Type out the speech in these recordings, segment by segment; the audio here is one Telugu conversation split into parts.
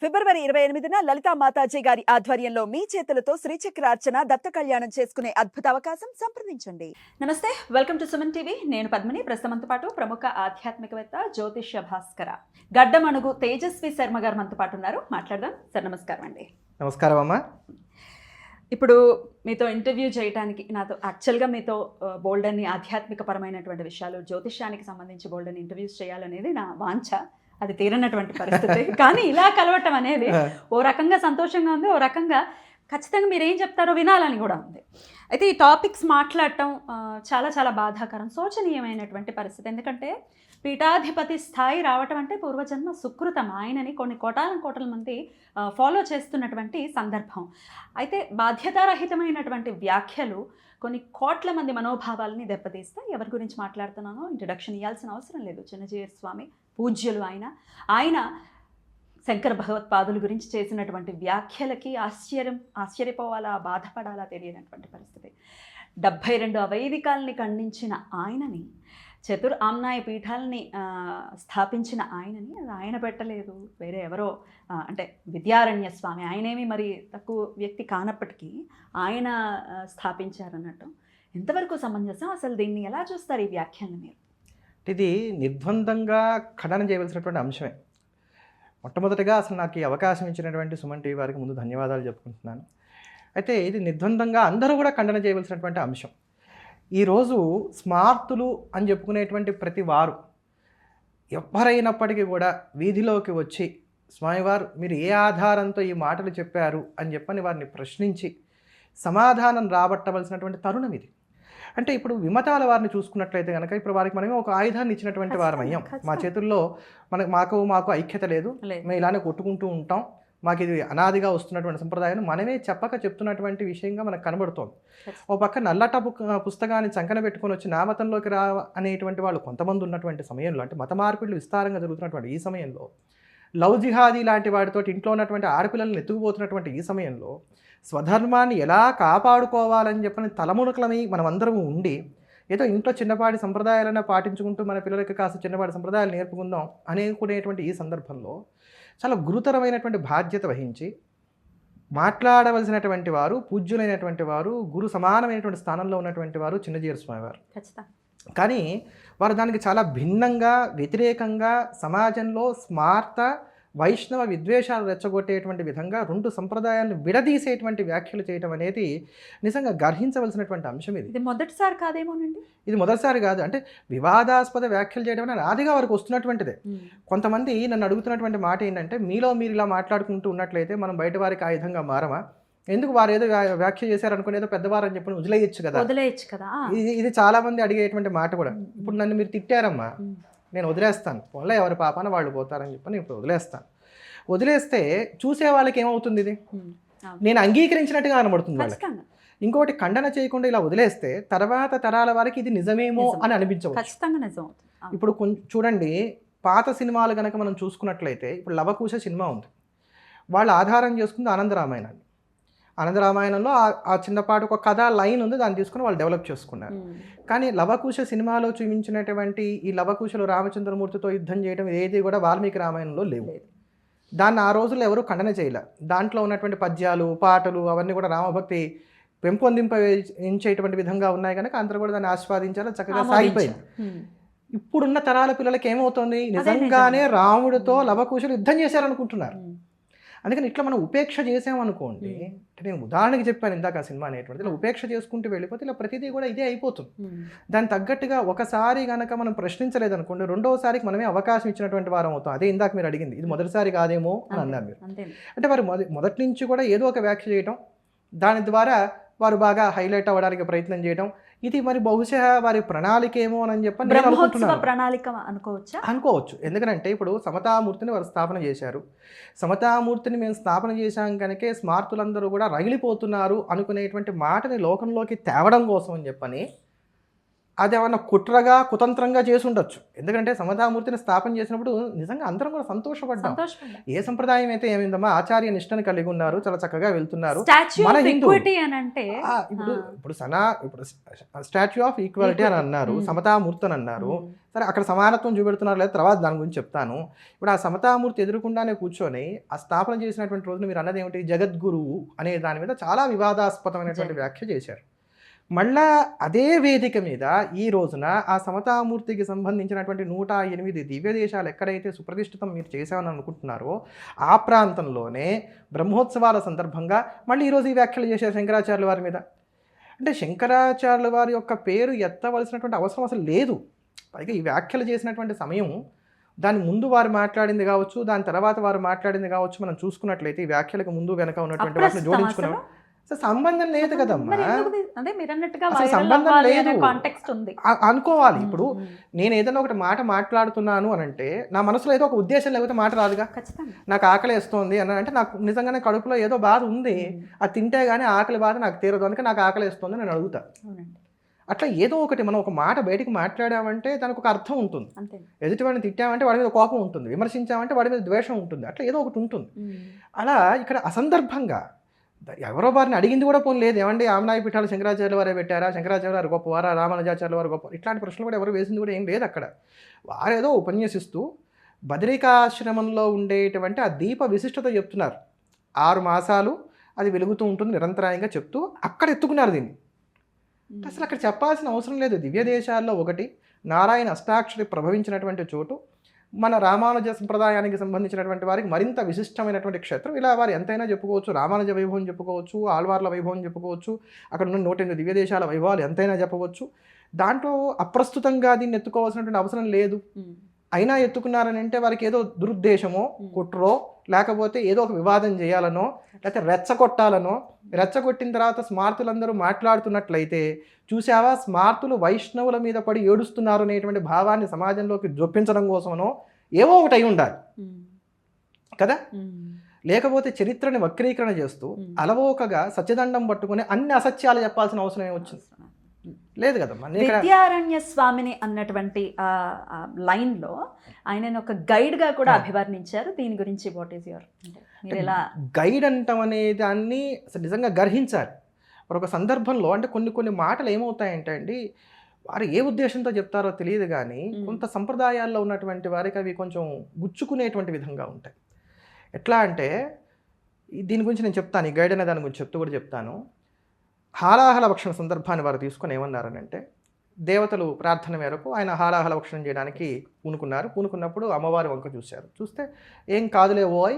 ఫిబ్రవరి 28న లలితా మాతాజీ గారి ఆధ్వర్యంలో మీ చేతులతో శ్రీచక్రార్చన దత్త కళ్యాణం చేసుకునే అద్భుత అవకాశం సంప్రదించండి. నమస్తే, వెల్కమ్ టు సుమన్ టీవీ. నేను పద్మిని. ప్రస్తుతంతో పాటు ప్రముఖ ఆధ్యాత్మికవేత్త జ్యోతిష్య భాస్కర గడ్డమణుగు తేజస్వి శర్మ గారు మనతో పాటు ఉన్నారు. మాట్లాడదాం సార్. నమస్కారం అండి. నమస్కారం అమ్మా. ఇప్పుడు మీతో ఇంటర్వ్యూ చేయడానికి నాతో యాక్చువల్గా మీతో బోల్డన్ని ఆధ్యాత్మికపరమైనటువంటి విషయాలు, జ్యోతిష్యానికి సంబంధించి బోల్డన్ని ఇంటర్వ్యూస్ చేయాలనేది నా వాంఛ. అది తీరనటువంటి పరిస్థితి. కానీ ఇలా కలవటం అనేది ఓ రకంగా సంతోషంగా ఉంది, ఓ రకంగా ఖచ్చితంగా మీరు ఏం చెప్తారో వినాలని కూడా ఉంది. అయితే ఈ టాపిక్స్ మాట్లాడటం చాలా చాలా బాధాకరం, శోచనీయమైనటువంటి పరిస్థితి. ఎందుకంటే పీఠాధిపతి స్థాయి రావటం అంటే పూర్వజన్మ సుకృతం. ఆయనని కొన్ని కోటాల మంది ఫాలో చేస్తున్నటువంటి సందర్భం. అయితే బాధ్యతారహితమైనటువంటి వ్యాఖ్యలు కొన్ని కోట్ల మంది మనోభావాలని దెబ్బతీస్తే ఎవరి గురించి మాట్లాడుతున్నానో ఇంట్రడక్షన్ ఇవ్వాల్సిన అవసరం లేదు. చిన్నజీయర్ స్వామి పూజ్యులు ఆయన శంకర భగవత్పాదుల గురించి చేసినటువంటి వ్యాఖ్యలకి ఆశ్చర్యపోవాలా, బాధపడాలా తెలియనటువంటి పరిస్థితి. 72 అవైదికాలని ఖండించిన ఆయనని, ఆమ్నాయ పీఠాలని స్థాపించిన ఆయనని ఆయన పెట్టలేదు, వేరే ఎవరో, అంటే విద్యారణ్య స్వామి, ఆయనేమి మరి తక్కువ వ్యక్తి కానప్పటికీ ఆయన స్థాపించారన్నట్టు. ఎంతవరకు సమంజసం? అసలు దీన్ని ఎలా చూస్తారు ఈ వ్యాఖ్యలను మీరు? ఇది నిర్ద్వందంగా ఖండన చేయవలసినటువంటి అంశమే. మొట్టమొదటిగా అసలు నాకు ఈ అవకాశం ఇచ్చినటువంటి సుమన్ టీవీ వారికి ముందు ధన్యవాదాలు చెప్పుకుంటున్నాను. అయితే ఇది నిర్ద్వందంగా అందరూ కూడా ఖండన చేయవలసినటువంటి అంశం. ఈరోజు స్మార్తులు అని చెప్పుకునేటువంటి ప్రతి వారు ఎవరైనప్పటికీ కూడా వీధిలోకి వచ్చి స్వామివారు మీరు ఏ ఆధారంతో ఈ మాటలు చెప్పారు అని చెప్పని వారిని ప్రశ్నించి సమాధానం రాబట్టవలసినటువంటి తరుణం ఇది. అంటే ఇప్పుడు విమతాల వారిని చూసుకున్నట్లయితే కనుక ఇప్పుడు వారికి మనమే ఒక ఆయుధాన్ని ఇచ్చినటువంటి వారం అయ్యాం. మా చేతుల్లో మాకు ఐక్యత లేదు, మేము ఇలానే కొట్టుకుంటూ ఉంటాం, మాకు ఇది అనాదిగా వస్తున్నటువంటి సంప్రదాయం మనమే చెప్తున్నటువంటి విషయంగా మనకు కనబడుతోంది. ఓ పక్క నల్లట పుస్తకాన్ని చంకన పెట్టుకొని వచ్చి నా మతంలోకి రా అనేటువంటి వాళ్ళు కొంతమంది ఉన్నటువంటి సమయంలో, అంటే మత మార్పిడులు విస్తారంగా జరుగుతున్నటువంటి ఈ సమయంలో, లవ్ జిహాదీ లాంటి వాటితో ఇంట్లో ఉన్నటువంటి ఆడపిల్లలను ఎత్తుకుపోతున్నటువంటి ఈ సమయంలో స్వధర్మాన్ని ఎలా కాపాడుకోవాలని చెప్పని తలమునకలమై మనమందరం ఉండి ఏదో ఇంట్లో చిన్నపాటి సంప్రదాయాలన్నా పాటించుకుంటూ మన పిల్లలకి కాస్త చిన్నపాటి సంప్రదాయాలు నేర్పుకుందాం అనుకునేటువంటి ఈ సందర్భంలో చాలా గురుతరమైనటువంటి బాధ్యత వహించి మాట్లాడవలసినటువంటి వారు, పూజ్యులైనటువంటి వారు, గురు సమానమైనటువంటి స్థానంలో ఉన్నటువంటి వారు చిన్నజీయర్ స్వామి వారు. కానీ వారు దానికి చాలా భిన్నంగా, వ్యతిరేకంగా సమాజంలో స్మార్త వైష్ణవ విద్వేషాలు రెచ్చగొట్టేటువంటి విధంగా రెండు సంప్రదాయాలను విడదీసేటువంటి వ్యాఖ్యలు చేయడం అనేది నిజంగా గర్హించవలసినటువంటి అంశం. ఇది మొదటిసారి కాదేమోనండి. ఇది మొదటిసారి కాదు. అంటే వివాదాస్పద వ్యాఖ్యలు చేయడం అనేది ఆదిగా వారికి వస్తున్నటువంటిదే. కొంతమంది నన్ను అడుగుతున్నటువంటి మాట ఏంటంటే, మీలో మీరు ఇలా మాట్లాడుకుంటూ ఉన్నట్లయితే మనం బయట వారికి ఆయుధంగా మారమా, ఎందుకు వారు ఏదో వ్యాఖ్య చేశారు ఏదో పెద్దవారు అని చెప్పి వదిలేయచ్చు కదా. ఇది చాలా మంది అడిగేటువంటి మాట కూడా. ఇప్పుడు నన్ను మీరు తిట్టారమ్మా, నేను వదిలేస్తాను, పోలే ఎవరి పాపాన వాళ్ళు పోతారని చెప్పి నేను ఇప్పుడు వదిలేస్తాను. వదిలేస్తే చూసే వాళ్ళకి ఏమవుతుంది, ఇది నేను అంగీకరించినట్టుగా కనబడుతుంది వాళ్ళకి. ఇంకోటి ఖండన చేయకుండా ఇలా వదిలేస్తే తర్వాత తరాల వారికి ఇది నిజమేమో అని అనిపించవచ్చు. ఇప్పుడు చూడండి, పాత సినిమాలు కనుక మనం చూసుకున్నట్లయితే, ఇప్పుడు లవకుశ సినిమా ఉంది, వాళ్ళు ఆధారం చేసుకుంది ఆనందరామాయణాన్ని. ఆనందరామాయణంలో ఆ చిన్నపాటి ఒక కథ లైన్ ఉంది, దాన్ని తీసుకుని వాళ్ళు డెవలప్ చేసుకున్నారు. కానీ లవకుశ సినిమాలో చూపించినటువంటి ఈ లవకుశలు రామచంద్రమూర్తితో యుద్ధం చేయడం ఏది కూడా వాల్మీకి రామాయణంలో లేవు. దాన్ని ఆ రోజుల్లో ఎవరు ఖండన చేయలే. దాంట్లో ఉన్నటువంటి పద్యాలు, పాటలు అవన్నీ కూడా రామభక్తి పెంపొందించేటువంటి విధంగా ఉన్నాయి కనుక అందరూ కూడా దాన్ని ఆస్వాదించాలి, చక్కగా సాగిపోయింది. ఇప్పుడున్న తరాల పిల్లలకి ఏమవుతుంది, నిజంగానే రాముడితో లవకుశలు యుద్ధం చేశారనుకుంటున్నారు. అందుకని ఇట్లా మనం ఉపేక్ష చేసామనుకోండి, అంటే నేను ఉదాహరణకి చెప్పాను ఇందాక ఆ సినిమా అనేటువంటిది, ఇలా ఉపేక్ష చేసుకుంటూ వెళ్ళిపోతే ఇలా ప్రతిదీ కూడా ఇదే అయిపోతుంది. దాని తగ్గట్టుగా ఒకసారి కనుక మనం ప్రశ్నించలేదనుకోండి, రెండోసారికి మనమే అవకాశం ఇచ్చినటువంటి వారం అవుతాం. అదే ఇందాక మీరు అడిగింది, ఇది మొదటిసారి కాదేమో అని అన్నారు మీరు. అంటే వారు మొదటి నుంచి కూడా ఏదో ఒక వ్యాఖ్య చేయటం, దాని ద్వారా వారు బాగా హైలైట్ అవ్వడానికి ప్రయత్నం చేయడం, ఇది మరి బహుశా వారి ప్రణాళిక ఏమో అని చెప్పి నేను అనుకుంటున్నాను. ప్రణాళిక అనుకోవచ్చు. ఎందుకంటే ఇప్పుడు సమతామూర్తిని వారు స్థాపన చేశారు. సమతామూర్తిని మేము స్థాపన చేశాం కనుకే స్మార్తులందరూ కూడా రగిలిపోతున్నారు అనుకునేటువంటి మాటని లోకంలోకి తేవడం కోసం అని చెప్పని అదేమన్నా కుట్రగా కుతంత్రంగా చేసి ఉండొచ్చు. ఎందుకంటే సమతామూర్తిని స్థాపన చేసినప్పుడు నిజంగా అందరం కూడా సంతోషపడ్డాం. ఏ సంప్రదాయం అయితే ఏమైందమ్మా, ఆచార్య నిష్టను కలిగి ఉన్నారు, చాలా చక్కగా వెళ్తున్నారు. మన హిందూ ఇప్పుడు స్టాచ్యూ ఆఫ్ ఈక్వాలిటీ అని అన్నారు, సమతామూర్తి అని అన్నారు. సరే, అక్కడ సమానత్వం చూపెడుతున్నారు లేదా తర్వాత దాని గురించి చెప్తాను. ఇప్పుడు ఆ సమతామూర్తి ఎదురుకుండానే కూర్చొని ఆ స్థాపన చేసినటువంటి రోజున మీరు అన్నది ఏమిటి, జగద్గురువు అనే దాని మీద చాలా వివాదాస్పదమైనటువంటి వ్యాఖ్య చేశారు. మళ్ళా అదే వేదిక మీద ఈ రోజున ఆ సమతామూర్తికి సంబంధించినటువంటి 108 దివ్య దేశాలు ఎక్కడైతే సుప్రతిష్ఠితం మీరు చేశామని అనుకుంటున్నారో ఆ ప్రాంతంలోనే బ్రహ్మోత్సవాల సందర్భంగా మళ్ళీ ఈరోజు ఈ వ్యాఖ్యలు చేశారు శంకరాచార్యుల వారి మీద. అంటే శంకరాచార్యుల వారి యొక్క పేరు ఎత్తవలసినటువంటి అవసరం అసలు లేదు. పైగా ఈ వ్యాఖ్యలు చేసినటువంటి సమయం, దాని ముందు వారు మాట్లాడింది కావచ్చు, దాని తర్వాత వారు మాట్లాడింది కావచ్చు, మనం చూసుకున్నట్లయితే ఈ వ్యాఖ్యలకు ముందు వెనక ఉన్నటువంటి వాటిని జోడించుకున్నాం. అసలు సంబంధం లేదు కదమ్మా, అసలు సంబంధం లేదు అనుకోవాలి. ఇప్పుడు నేను ఏదైనా ఒకటి మాట మాట్లాడుతున్నాను అని అంటే నా మనసులో ఏదో ఒక ఉద్దేశం లేకపోతే మాట రాదుగా. నాకు ఆకలి వేస్తుంది అని అంటే నాకు నిజంగానే కడుపులో ఏదో బాధ ఉంది, అది తింటే కానీ ఆకలి బాధ నాకు తీరదు, అందుకే నాకు ఆకలి వేస్తుంది నేను అడుగుతా. అట్లా ఏదో ఒకటి మనం ఒక మాట బయటికి మాట్లాడామంటే దానికి ఒక అర్థం ఉంటుంది. ఎదుటివాడిని తిట్టామంటే వాడి మీద కోపం ఉంటుంది, విమర్శించామంటే వాడి మీద ద్వేషం ఉంటుంది, అట్లా ఏదో ఒకటి ఉంటుంది. అలా ఇక్కడ అసందర్భంగా ఎవరో వారిని అడిగింది కూడా పోనీ లేదు, ఏమండి ఆమ్నాయ పీఠాలు శంకరాచార్యుల వారే పెట్టారా, శంకరాచార్య వారు గొప్పవారా, రామానుజాచార్యుల వారు గొప్ప, ఇట్లాంటి ప్రశ్నలు కూడా ఎవరు వేసింది కూడా ఏం లేదు. అక్కడ వారేదో ఉపన్యసిస్తూ బదరికాశ్రమంలో ఉండేటువంటి ఆ దీప విశిష్టత చెప్తున్నారు. 6 మాసాలు అది వెలుగుతూ ఉంటుంది నిరంతరాయంగా చెప్తూ అక్కడ ఎత్తుకున్నారు దీన్ని. అసలు అక్కడ చెప్పాల్సిన అవసరం లేదు. దివ్య దేశాల్లో ఒకటి నారాయణ అష్టాక్షరి ప్రభవించినటువంటి చోటు, మన రామానుజ సంప్రదాయానికి సంబంధించినటువంటి వారికి మరింత విశిష్టమైనటువంటి క్షేత్రం. ఇలా వారు ఎంతైనా చెప్పుకోవచ్చు, రామానుజ వైభవం చెప్పుకోవచ్చు, ఆళ్వార్ల వైభవం చెప్పుకోవచ్చు, అక్కడ ఉన్న 108 దివ్య దేశాల వైభవాలు ఎంతైనా చెప్పవచ్చు. దాంట్లో అప్రస్తుతంగా దీన్ని ఎత్తుకోవాల్సినటువంటి అవసరం లేదు. అయినా ఎత్తుకున్నారని అంటే వారికి ఏదో దురుద్దేశమో కుట్రో లేకపోతే ఏదో ఒక వివాదం చేయాలనో లేకపోతే రెచ్చగొట్టాలనో, రెచ్చగొట్టిన తర్వాత స్మార్తులందరూ మాట్లాడుతున్నట్లయితే చూసావా స్మార్తులు వైష్ణవుల మీద పడి ఏడుస్తున్నారు అనేటువంటి భావాన్ని సమాజంలోకి జొప్పించడం కోసమనో ఏవో ఒకటి అయి ఉండాలి కదా. లేకపోతే చరిత్రని వక్రీకరణ చేస్తూ అలవోకగా సత్యదండం పట్టుకుని అన్ని అసత్యాలు చెప్పాల్సిన అవసరం ఏమొచ్చింది, లేదు కదమ్మా. విద్యారణ్య స్వామిని అన్నటువంటి లైన్లో ఆయన ఒక గైడ్గా కూడా అభివర్ణించారు. దీని గురించి వాట్ ఈస్ యువర్, మీరు ఎలా గైడ్ అంటాం అనే దాన్ని నిజంగా గర్హించాలి. మరి ఒక సందర్భంలో అంటే కొన్ని మాటలు ఏమవుతాయంటే అండి, వారు ఏ ఉద్దేశంతో చెప్తారో తెలియదు కానీ కొంత సంప్రదాయాల్లో ఉన్నటువంటి వారికి అవి కొంచెం గుచ్చుకునేటువంటి విధంగా ఉంటాయి. ఎట్లా అంటే దీని గురించి నేను చెప్తాను, ఈ గైడ్ అనే దాని గురించి చెప్తూ కూడా చెప్తాను. హాలాహల భక్షణ సందర్భాన్ని వారు తీసుకొని ఏమన్నారనంటే, దేవతలు ప్రార్థన మేరకు ఆయన హాలాహల భక్షణం చేయడానికి పూనుకున్నప్పుడు అమ్మవారి వంక చూశారు. చూస్తే ఏం కాదులే ఓయ్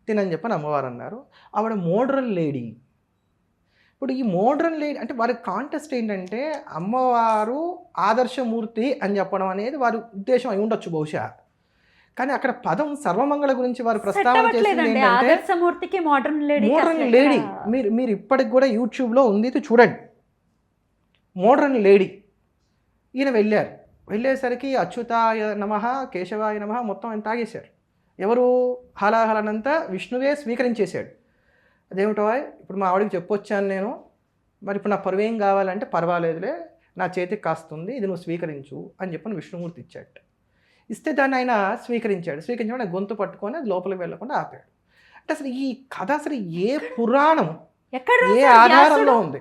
తినని చెప్పని అమ్మవారు అన్నారు. ఆవిడ మోడ్రన్ లేడీ. ఇప్పుడు ఈ మోడ్రన్ లేడీ అంటే వారి కాంటెస్ట్ ఏంటంటే అమ్మవారు ఆదర్శమూర్తి అని చెప్పడం అనేది వారి ఉద్దేశం అయి ఉండొచ్చు బహుశా. కానీ అక్కడ పదం సర్వమంగళ గురించి వారు ప్రస్తావన చేసింది ఏంటంటే మోడ్రన్ లేడీ. మీరు ఇప్పటికి కూడా యూట్యూబ్లో ఉంది, ఇది చూడండి. మోడ్రన్ లేడీ ఈయన వెళ్ళేసరికి అచ్యుతాయ నమః కేశవాయ నమః మొత్తం ఆయన తాగేశారు. ఎవరు హలాహలనంతా విష్ణువే స్వీకరించేశాడు. అదేమిటో ఇప్పుడు మా ఆవిడకి చెప్పొచ్చాను నేను, మరి ఇప్పుడు నా పరువేం కావాలంటే పర్వాలేదులే నా చేతికి కాస్తుంది, ఇది నువ్వు స్వీకరించు అని చెప్పని విష్ణుమూర్తి ఇచ్చాడు. ఇస్తే దాన్ని ఆయన స్వీకరించడం గొంతు పట్టుకొని అది లోపలికి వెళ్ళకుండా ఆపాడు. అంటే అసలు ఈ కథ అసలు ఏ పురాణం ఏ ఆధారంలో ఉంది?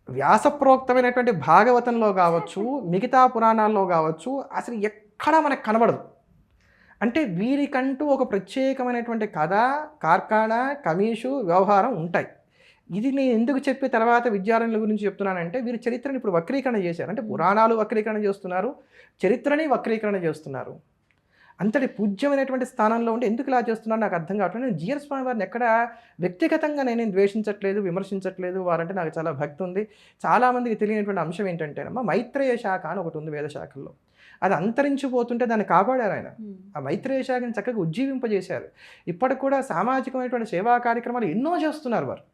వ్యాసప్రోక్తమైనటువంటి భాగవతంలో కావచ్చు, మిగతా పురాణాల్లో కావచ్చు, అసలు ఎక్కడా మనకు కనబడదు. అంటే వీరికంటూ ఒక ప్రత్యేకమైనటువంటి కథ, కార్ఖానా, కమీషు, వ్యవహారం ఉంటాయి. ఇది నేను ఎందుకు చెప్పి తర్వాత విద్యారణ్యుల గురించి చెప్తున్నానంటే, వీరి చరిత్రను ఇప్పుడు వక్రీకరణ చేశారు. అంటే పురాణాలు వక్రీకరణ చేస్తున్నారు, చరిత్రని వక్రీకరణ చేస్తున్నారు. అంతటి పూజ్యమైనటువంటి స్థానంలో ఉండి ఎందుకు ఇలా చేస్తున్నారు నాకు అర్థం కావట్లేదు. నేను జిఆర్ స్వామి వారిని ఎక్కడ వ్యక్తిగతంగా నేను ద్వేషించట్లేదు, విమర్శించట్లేదు. వారంటే నాకు చాలా భక్తి ఉంది. చాలామందికి తెలియనటువంటి అంశం ఏంటంటేనమ్మా, మైత్రేయ శాఖ అని ఒకటి ఉంది వేద శాఖల్లో. అది అంతరించిపోతుంటే దాన్ని కాపాడారు ఆయన. ఆ మైత్రేయ శాఖని చక్కగా ఉజ్జీవింపజేశారు. ఇప్పటికి కూడా సామాజికమైనటువంటి సేవా కార్యక్రమాలు ఎన్నో చేస్తున్నారు వారు.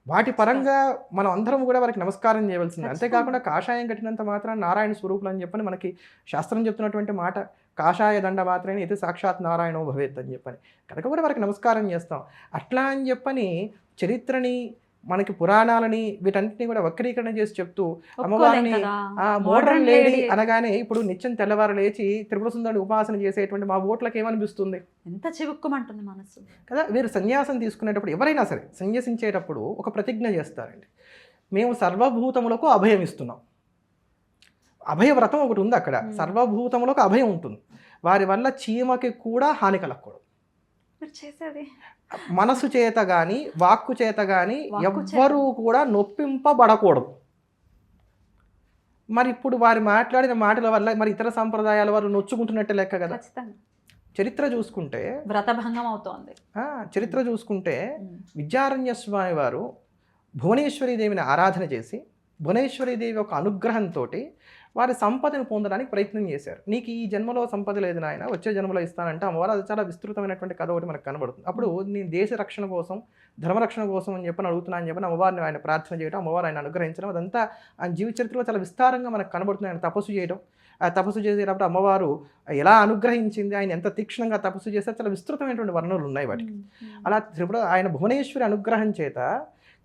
వాటి పరంగా మనం అందరం కూడా వారికి నమస్కారం చేయవలసింది. అంతేకాకుండా కాషాయం కట్టినంత మాత్రం నారాయణ స్వరూపులు అని చెప్పని మనకి శాస్త్రం చెప్తున్నటువంటి మాట, కాషాయ దండ మాత్రమే ఇది సాక్షాత్ నారాయణో భవేత్ అని చెప్పని, కనుక కూడా వారికి నమస్కారం చేస్తాం. అట్లా అని చెప్పని చరిత్రని మనకి పురాణాలని వీటన్నిటిని కూడా వక్రీకరణ చేసి చెప్తూ ఒప్పుకోలేం అమ్మవారిని కదా. మోడర్న్ లేడీ అనగానే ఇప్పుడు నిత్యం తెల్లవారు లేచి త్రిపుర సుందరుని ఉపాసన చేసేటువంటి మా ఓట్లకు ఏమనిపిస్తుంది ఎంత చివుక్కుమంటుంది మనసు. కదా. వీరు సన్యాసం తీసుకునేటప్పుడు ఎవరైనా సరే సన్యసించేటప్పుడు ఒక ప్రతిజ్ఞ చేస్తారండి. మేము సర్వభూతములకు అభయం ఇస్తున్నాం. అభయవ్రతం ఒకటి ఉంది అక్కడ. సర్వభూతములకు అభయం ఉంటుంది. వారి వల్ల చీమకి కూడా హాని కలగకూడదు. చేసేది మనసు చేత కానీ వాక్కు చేత కానీ ఎవ్వరూ కూడా నొప్పింపబడకూడదు. మరి ఇప్పుడు వారి మాట్లాడిన మాటల వల్ల మరి ఇతర సంప్రదాయాల వారు నొచ్చుకుంటున్నట్టే లెక్క కదా. చరిత్ర చూసుకుంటే వ్రతభంగం అవుతోంది. చరిత్ర చూసుకుంటే విద్యారణ్య స్వామి వారు భువనేశ్వరీదేవిని ఆరాధన చేసి భువనేశ్వరీదేవి యొక్క అనుగ్రహంతో వారి సంపదను పొందడానికి ప్రయత్నం చేశారు. నీకు ఈ జన్మలో సంపద లేదు నాయన, వచ్చే జన్మలో ఇస్తానంటే అమ్మవారు అది చాలా విస్తృతమైనటువంటి కథ ఒకటి మనకు కనబడుతుంది. అప్పుడు నేను దేశ రక్షణ కోసం ధర్మరక్షణ కోసం అని చెప్పని అడుగుతున్నాను అని చెప్పని అమ్మవారిని ఆయన ప్రార్థన చేయడం, అమ్మవారు ఆయన అనుగ్రహించడం, అదంతా ఆయన జీవిత చరిత్రలో చాలా విస్తారంగా మనకు కనబడుతుంది. ఆయన తపస్సు చేయడం, ఆ తపస్సు చేసేటప్పుడు అమ్మవారు ఎలా అనుగ్రహించింది, ఆయన ఎంత తీక్షణంగా తపస్సు చేస్తే చాలా విస్తృతమైనటువంటి వర్ణనలు ఉన్నాయి వాటికి. అలా త్రిపుర ఆయన భువనేశ్వరి అనుగ్రహం చేత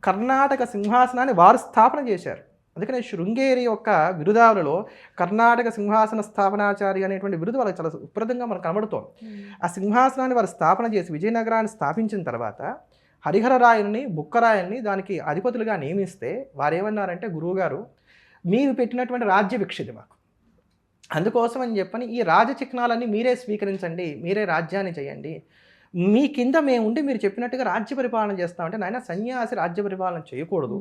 కర్ణాటక సింహాసనాన్ని వారు స్థాపన చేశారు. అందుకనే శృంగేరి యొక్క బిరుదావులలో కర్ణాటక సింహాసన స్థాపనాచారి అనేటువంటి బిరుదు వాళ్ళకి చాలా సుప్రదంగా మనకు కనబడుతోంది. ఆ సింహాసనాన్ని వారు స్థాపన చేసి విజయనగరాన్ని స్థాపించిన తర్వాత హరిహరరాయల్ని బుక్కరాయల్ని దానికి అధిపతులుగా నియమిస్తే వారు ఏమన్నారంటే, గురువుగారు మీరు పెట్టినటువంటి రాజ్య విక్షిది మాకు, అందుకోసం అని చెప్పని ఈ రాజచిహ్నాలన్నీ మీరే స్వీకరించండి, మీరే రాజ్యాన్ని చేయండి, మీ కింద మేము ఉండి మీరు చెప్పినట్టుగా రాజ్య పరిపాలన చేస్తామంటే, నాయన సన్యాసి రాజ్య పరిపాలన చేయకూడదు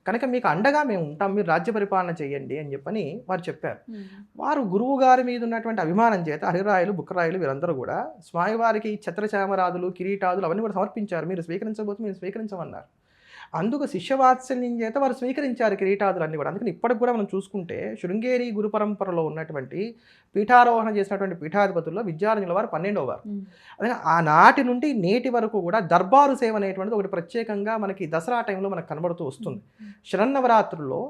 కనుక మీకు అండగా మేము ఉంటాం, మీరు రాజ్య పరిపాలన చేయండి అని చెప్పని వారు చెప్పారు. వారు గురువు గారి మీద ఉన్నటువంటి అభిమానం చేత హరిరాయలు బుక్కరాయలు వీరందరూ కూడా స్వామివారికి ఛత్రచామరాదులు కిరీటాదులు అవన్నీ కూడా సమర్పించారు. మీరు స్వీకరించబోతే మీరు స్వీకరించమన్నారు. అందుకు శిష్యవాత్సల్యం చేత వారు స్వీకరించారు కిరీటాదులన్నీ కూడా. అందుకని ఇప్పటికి కూడా మనం చూసుకుంటే శృంగేరి గురు పరంపరలో ఉన్నటువంటి పీఠారోహణ చేసినటువంటి పీఠాధిపతుల్లో విద్యారణ్యుల వారు 12వ వారు. అదే ఆనాటి నుండి నేటి వరకు కూడా దర్బారు సేవ అనేటువంటిది ఒకటి ప్రత్యేకంగా మనకి దసరా టైంలో మనకు కనబడుతూ వస్తుంది. శరన్నవరాత్రుల్లో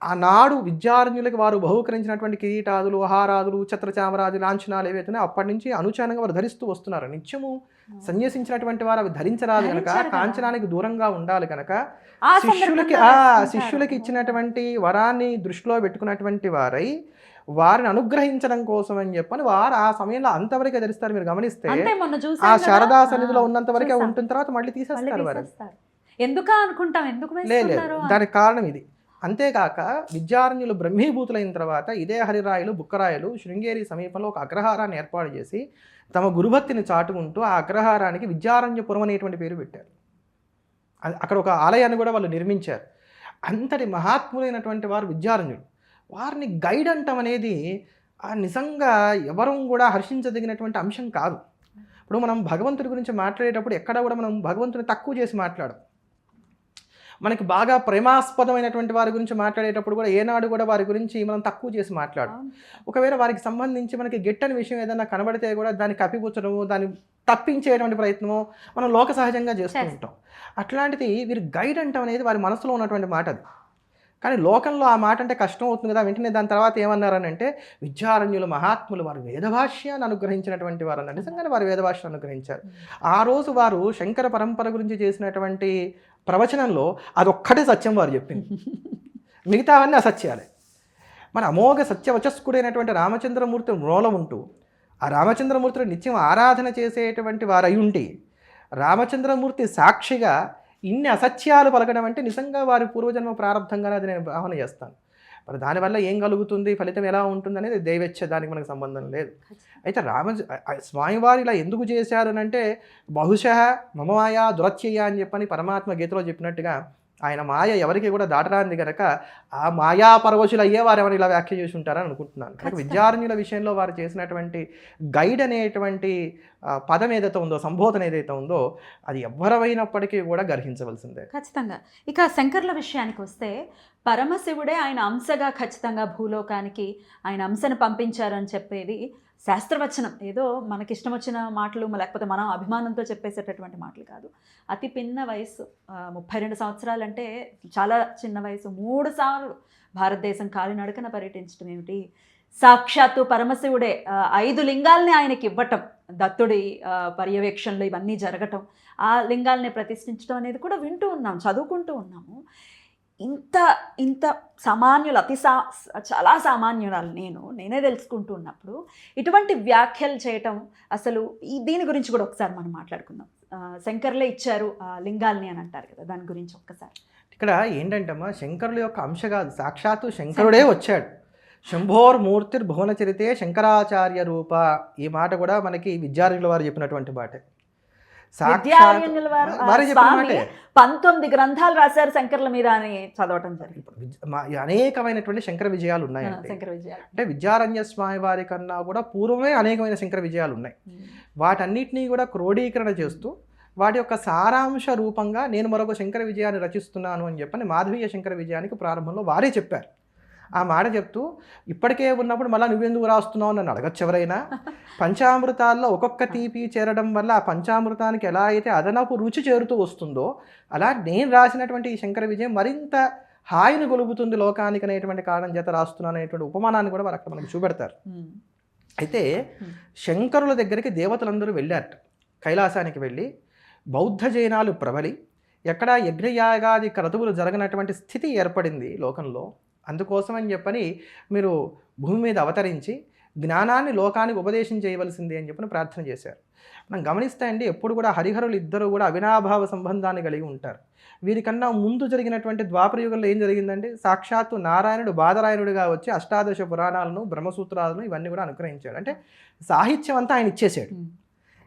ఆనాడు విద్యారణ్యులకి వారు బహుకరించినటువంటి కిరీటాదులు హారాదులు ఛత్రచామరాది లాంఛనాలు ఏవైతే అప్పటి నుంచి అనుచానంగా వారు ధరిస్తూ వస్తున్నారు. నిత్యము సన్యసించినటువంటి వారు అవి ధరించరాదు కనుక, కాంచనానికి దూరంగా ఉండాలి కనుక శిష్యులకి ఇచ్చినటువంటి వరాన్ని దృష్టిలో పెట్టుకున్నటువంటి వారై వారిని అనుగ్రహించడం కోసం అని చెప్పని వారు ఆ సమయంలో అంతవరకే ధరిస్తారు. మీరు గమనిస్తే ఆ శారదా సన్నిధిలో ఉన్నంత వరకే ఉంటుంది, తర్వాత మళ్ళీ తీసేస్తారు వారు. ఎందుకు అనుకుంటాం, ఎందుకు లేదు, దానికి కారణం ఇది. అంతేకాక విద్యారణ్యులు బ్రహ్మీభూతులైన తర్వాత ఇదే హరిరాయలు బుక్కరాయలు శృంగేరి సమీపంలో ఒక అగ్రహారాన్ని ఏర్పాటు చేసి తమ గురుభక్తిని చాటుకుంటూ ఆ అగ్రహారానికి విద్యారణ్యపురం అనేటువంటి పేరు పెట్టారు. అక్కడ ఒక ఆలయాన్ని కూడా వాళ్ళు నిర్మించారు. అంతటి మహాత్ములైనటువంటి వారు విద్యారణ్యులు. వారిని గైడ్ అంటాం అనేది నిజంగా ఎవరూ కూడా హర్షించదగినటువంటి అంశం కాదు. ఇప్పుడు మనం భగవంతుడి గురించి మాట్లాడేటప్పుడు ఎక్కడ కూడా మనం భగవంతుని తక్కువ చేసి మాట్లాడం. మనకి బాగా ప్రేమాస్పదమైనటువంటి వారి గురించి మాట్లాడేటప్పుడు కూడా ఏనాడు కూడా వారి గురించి మనం తక్కువ చేసి మాట్లాడం. ఒకవేళ వారికి సంబంధించి మనకి గిట్టని విషయం ఏదైనా కనబడితే కూడా దాన్ని కప్పిపుచ్చడము, దాన్ని తప్పించేటువంటి ప్రయత్నము మనం లోక సహజంగా చేస్తూ ఉంటాం. అట్లాంటిది వీరు గైడ్ అంటాం అనేది వారి మనసులో ఉన్నటువంటి మాట అది. కానీ లోకంలో ఆ మాట అంటే కష్టం అవుతుంది కదా. వెంటనే దాని తర్వాత ఏమన్నారని అంటే, విద్యారణ్యులు మహాత్ములు వారు వేదభాష్యాన్ని అనుగ్రహించినటువంటి వారు అన్నారు. నిజంగానే వారు వేదభాష్యాన్ని అనుగ్రహించారు. ఆ రోజు వారు శంకర పరంపర గురించి చేసినటువంటి ప్రవచనంలో అదొక్కటే సత్యం వారు చెప్పింది, మిగతావన్నీ అసత్యాలే. మన అమోఘ సత్యవచస్కుడైనటువంటి రామచంద్రమూర్తి మూలం ఉంటూ ఆ రామచంద్రమూర్తిని నిత్యం ఆరాధన చేసేటువంటి వారు అయి ఉండి రామచంద్రమూర్తి సాక్షిగా ఇన్ని అసత్యాలు పలకడం అంటే నిజంగా వారి పూర్వజన్మ ప్రారంభంగానే అది నేను భావన చేస్తాను. మరి దానివల్ల ఏం కలుగుతుంది, ఫలితం ఎలా ఉంటుంది అనేది దైవేచ్ఛ, దానికి మనకు సంబంధం లేదు. అయితే స్వామివారు ఇలా ఎందుకు చేశారు అంటే, బహుశः మమ మాయా దురత్యయ అని చెప్పని పరమాత్మ గీతలో చెప్పినట్టుగా ఆయన మాయ ఎవరికి కూడా దాటరాంది కనుక ఆ మాయా పరవశులు అయ్యే వారు ఎవరు ఇలా వ్యాఖ్య చేసి ఉంటారని అనుకుంటున్నాను. కనుక విద్యారణ్యుల విషయంలో వారు చేసినటువంటి గైడ్ అనేటువంటి పదం ఏదైతే ఉందో, సంబోధన ఏదైతే ఉందో, అది ఎవ్వరైనప్పటికీ కూడా గర్హించవలసిందే ఖచ్చితంగా. ఇక శంకర్ల విషయానికి వస్తే పరమశివుడే ఆయన అంశగా ఖచ్చితంగా భూలోకానికి ఆయన అంశను పంపించారని చెప్పేది శాస్త్రవచనం. ఏదో మనకిష్టం వచ్చిన మాటలు లేకపోతే మనం అభిమానంతో చెప్పేసేటటువంటి మాటలు కాదు. అతి పిన్న వయసు 32 సంవత్సరాలు అంటే చాలా చిన్న వయసు. 3 సార్లు భారతదేశం కాలినడకన పర్యటించడం ఏమిటి, సాక్షాత్తు పరమశివుడే 5 లింగాల్ని ఆయనకి ఇవ్వటం, దత్తుడి పర్యవేక్షణలో ఇవన్నీ జరగటం, ఆ లింగాల్ని ప్రతిష్ఠించడం అనేది కూడా వింటూ ఉన్నాం, చదువుకుంటూ ఉన్నాము. ఇంత ఇంత సామాన్యులు, చాలా సామాన్యురాలు నేనే తెలుసుకుంటూ ఉన్నప్పుడు ఇటువంటి వ్యాఖ్యలు చేయటం అసలు దీని గురించి కూడా ఒకసారి మనం మాట్లాడుకుందాం. శంకర్లే ఇచ్చారు ఆ లింగాల్ని అని అంటారు కదా, దాని గురించి ఒక్కసారి. ఇక్కడ ఏంటంటమ్మా, శంకరుల యొక్క అంశ కాదు, సాక్షాత్తు శంకరుడే వచ్చాడు. శంభోర్మూర్తిర్ భువనచరితే శంకరాచార్య రూప. ఈ మాట కూడా మనకి విద్యార్థుల వారు చెప్పినటువంటి మాట. విద్యారణ్యుల వారు స్వామి 19 గ్రంథాలు రాశారు శంకర్ల మీద అని చదవటం జరిగింది. అనేకమైనటువంటి శంకర విజయాలు ఉన్నాయి. అంటే విద్యారణ్య స్వామి వారి కన్నా కూడా పూర్వమే అనేకమైన శంకర విజయాలు ఉన్నాయి. వాటన్నిటినీ కూడా క్రోడీకరణ చేస్తూ వాటి యొక్క సారాంశ రూపంగా నేను మరొక శంకర విజయాన్ని రచిస్తున్నాను అని చెప్పని మాధవీయ శంకర విజయానికి ప్రారంభంలో వారే చెప్పారు. ఆ మాట చెప్తూ ఇప్పటికే ఉన్నప్పుడు మళ్ళీ నువ్వెందుకు రాస్తున్నావు నన్ను అడగచ్చు ఎవరైనా. పంచామృతాల్లో ఒక్కొక్క తీపి చేరడం వల్ల ఆ పంచామృతానికి ఎలా అయితే అదనపు రుచి చేరుతూ వస్తుందో అలా నేను రాసినటువంటి ఈ శంకర విజయం మరింత హాయిని గొలుపుతుంది లోకానికి అనేటువంటి కారణం చేత రాస్తున్నాను అనేటువంటి ఉపమానాన్ని కూడా వారు అక్కడ మనకు చూపెడతారు. అయితే శంకరుల దగ్గరికి దేవతలందరూ వెళ్ళారట. కైలాసానికి వెళ్ళి బౌద్ధ జైనాలు ప్రబలి ఎక్కడ యజ్ఞయాగాది క్రతువులు జరగనటువంటి స్థితి ఏర్పడింది లోకంలో. అందుకోసం అని చెప్పని మీరు భూమి మీద అవతరించి జ్ఞానాన్ని లోకానికి ఉపదేశం చేయవలసింది అని చెప్పని ప్రార్థన చేశారు. మనం గమనిస్తే అండి, ఎప్పుడు కూడా హరిహరులు ఇద్దరు కూడా అవినాభావ సంబంధాన్ని కలిగి ఉంటారు. వీరికన్నా ముందు జరిగినటువంటి ద్వాపరయుగంలో ఏం జరిగిందండి, సాక్షాత్తు నారాయణుడు బాదరాయణుడిగా వచ్చి అష్టాదశ పురాణాలను బ్రహ్మసూత్రాలను ఇవన్నీ కూడా అనుగ్రహించాడు. అంటే సాహిత్యం అంతా ఆయన ఇచ్చేసాడు.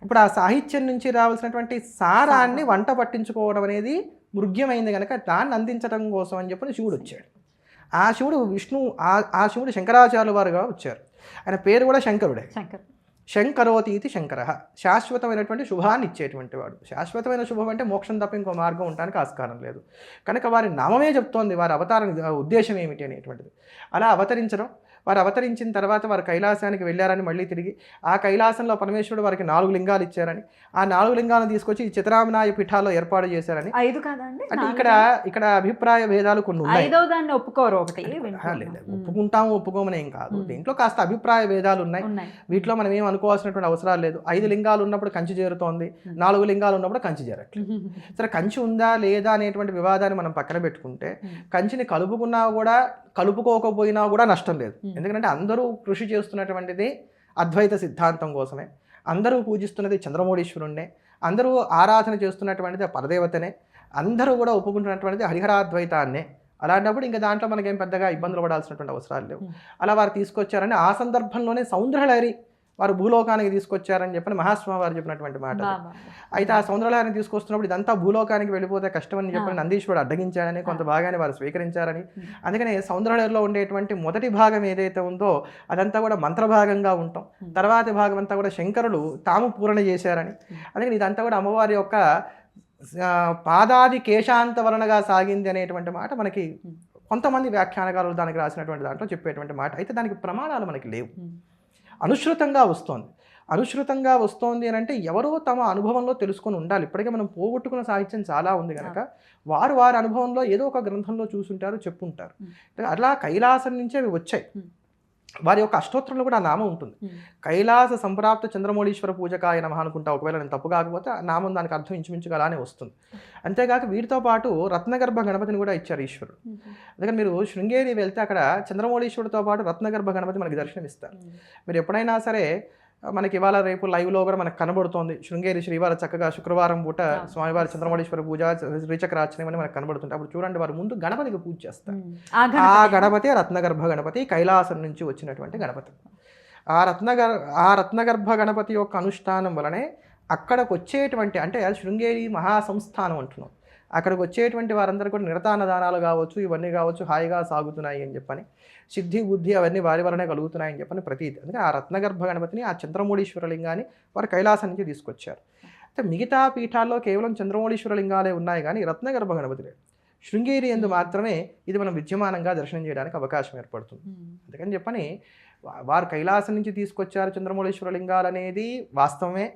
ఇప్పుడు ఆ సాహిత్యం నుంచి రావాల్సినటువంటి సారాన్ని వంట పట్టించుకోవడం అనేది మృగ్యమైంది కనుక దాన్ని అందించడం కోసం అని చెప్పని శివుడు వచ్చాడు. ఆ శివుడు ఆ శివుడు శంకరాచార్యుల వారుగా వచ్చారు. ఆయన పేరు కూడా శంకరుడే. శంకరోతి ఇది శంకర, శాశ్వతమైనటువంటి శుభాన్ని ఇచ్చేటువంటి వాడు. శాశ్వతమైన శుభం అంటే మోక్షం తప్ప ఇంకో మార్గం ఉండడానికి ఆస్కారం లేదు కనుక వారి నామమే చెప్తోంది వారి అవతారం ఉద్దేశం ఏమిటి అనేటువంటిది. అలా అవతరించడం, వారు అవతరించిన తర్వాత వారు కైలాసానికి వెళ్ళారని మళ్ళీ తిరిగి ఆ కైలాసంలో పరమేశ్వరుడు వారికి 4 లింగాలు ఇచ్చారని, ఆ 4 లింగాలను తీసుకొచ్చి ఈ చిత్రామనాయ పీఠాల్లో ఏర్పాటు చేశారని. 5 కాదండి, అంటే ఇక్కడ అభిప్రాయ భేదాలు కొన్ని ఉన్నాయి. ఒప్పుకోరు, ఒప్పుకుంటాము ఒప్పుకోమని ఏం కాదు, దీంట్లో కాస్త అభిప్రాయ భేదాలు ఉన్నాయి. వీటిలో మనం ఏం అనుకోవాల్సినటువంటి అవసరాలు లేదు. 5 లింగాలు ఉన్నప్పుడు కంచి చేరుతోంది, 4 లింగాలు ఉన్నప్పుడు కంచి చేరట్లేదు. సరే, కంచి ఉందా లేదా అనేటువంటి వివాదాన్ని మనం పక్కన పెట్టుకుంటే కంచిని కలుపుకున్నా కూడా కలుపుకోకపోయినా కూడా నష్టం లేదు. ఎందుకంటే అందరూ కృషి చేస్తున్నటువంటిది అద్వైత సిద్ధాంతం కోసమే, అందరూ పూజిస్తున్నది చంద్రమౌళీశ్వరుణ్ణే, అందరూ ఆరాధన చేస్తున్నటువంటిది పరదేవతనే, అందరూ కూడా ఒప్పుకుంటున్నటువంటిది హరిహరాద్వైతాన్నే. అలాంటప్పుడు ఇంకా దాంట్లో మనకేం పెద్దగా ఇబ్బందులు పడాల్సినటువంటి అవసరాలు లేవు. అలా వారు తీసుకొచ్చారని ఆ సందర్భంలోనే సౌందర్యలహరి వారు భూలోకానికి తీసుకొచ్చారని చెప్పని మహాస్వామి వారు చెప్పినటువంటి మాట. అయితే ఆ సౌందర్యలహరిని తీసుకొస్తున్నప్పుడు ఇదంతా భూలోకానికి వెళ్ళిపోతే కష్టమని చెప్పని నందీశ్వరుడు అడ్డగించాడని కొంత భాగాన్ని వారు స్వీకరించారని, అందుకని సౌందర్యలహరిలో ఉండేటువంటి మొదటి భాగం ఏదైతే ఉందో అదంతా కూడా మంత్రభాగంగా ఉంటాం, తర్వాతి భాగం అంతా కూడా శంకరులు తాము పూరణ చేశారని, అందుకని ఇదంతా కూడా అమ్మవారి యొక్క పాదాది కేశాంత వలనగా సాగింది అనేటువంటి మాట మనకి కొంతమంది వ్యాఖ్యానకారులు దానికి రాసినటువంటి దాంట్లో చెప్పేటువంటి మాట. అయితే దానికి ప్రమాణాలు మనకి లేవు, అనుశ్రుతంగా వస్తోంది. అనుశ్రుతంగా వస్తోంది అని అంటే ఎవరో తమ అనుభవంలో తెలుసుకొని ఉండాలి. ఇప్పటికే మనం పోగొట్టుకున్న సాహిత్యం చాలా ఉంది కనుక వారి అనుభవంలో ఏదో ఒక గ్రంథంలో చూసుంటారు, చెప్పుంటారు. అట్లా కైలాసం నుంచే అవి వచ్చాయి. వారి యొక్క అష్టోత్తరంలో కూడా ఆ నామం ఉంటుంది. కైలాస సంప్రాప్త చంద్రమౌళీశ్వర పూజకాయ నమః అనుకుంటా, ఒకవేళ నేను తప్పు కాకపోతే ఆ నామం దానికి అర్థం ఇంచుమించుగా అలానే వస్తుంది. అంతేకాక వీటితో పాటు రత్నగర్భ గణపతిని కూడా ఇచ్చారు ఈశ్వరుడు. అందుకని మీరు శృంగేరి వెళ్తే అక్కడ చంద్రమౌళీశ్వరుడితో పాటు రత్నగర్భ గణపతి మనకి దర్శనమిస్తారు. మీరు ఎప్పుడైనా సరే మనకి ఇవాళ రేపు లైవ్లో కూడా మనకు కనబడుతోంది. శృంగేరి శ్రీవారు చక్కగా శుక్రవారం పూట స్వామివారి చంద్రమౌళీశ్వర పూజ, శ్రీచక్రార్చన అని మనకు కనబడుతుంటాయి. అప్పుడు చూడండి, వారు ముందు గణపతికి పూజ చేస్తారు. ఆ గణపతి రత్నగర్భ గణపతి, కైలాసం నుంచి వచ్చినటువంటి గణపతి. ఆ రత్నగర్భ గణపతి యొక్క అనుష్ఠానం వలనే అక్కడికి వచ్చేటువంటి, అంటే శృంగేరి మహాసంస్థానం అంటున్నాం, అక్కడికి వచ్చేటువంటి వారందరూ కూడా నిరతానదానాలు కావచ్చు, ఇవన్నీ కావచ్చు హాయిగా సాగుతున్నాయి అని చెప్పని, సిద్ధి బుద్ధి అవన్నీ వారి వలనే కలుగుతున్నాయని చెప్పని ప్రతీతి. అందుకే ఆ రత్నగర్భ గణపతిని, ఆ చంద్రమౌళీశ్వర లింగాన్ని వారు కైలాసం నుంచి తీసుకొచ్చారు. అయితే మిగతా పీఠాల్లో కేవలం చంద్రమౌళీశ్వర లింగాలే ఉన్నాయి కానీ రత్నగర్భ గణపతి లేదు. శృంగేరి యందు మాత్రమే ఇది మనం విద్యమానంగా దర్శనం చేయడానికి అవకాశం ఏర్పడుతుంది. అందుకని చెప్పని వారు కైలాసం నుంచి తీసుకొచ్చారు చంద్రమౌళీశ్వర లింగాలు అనేది వాస్తవమే,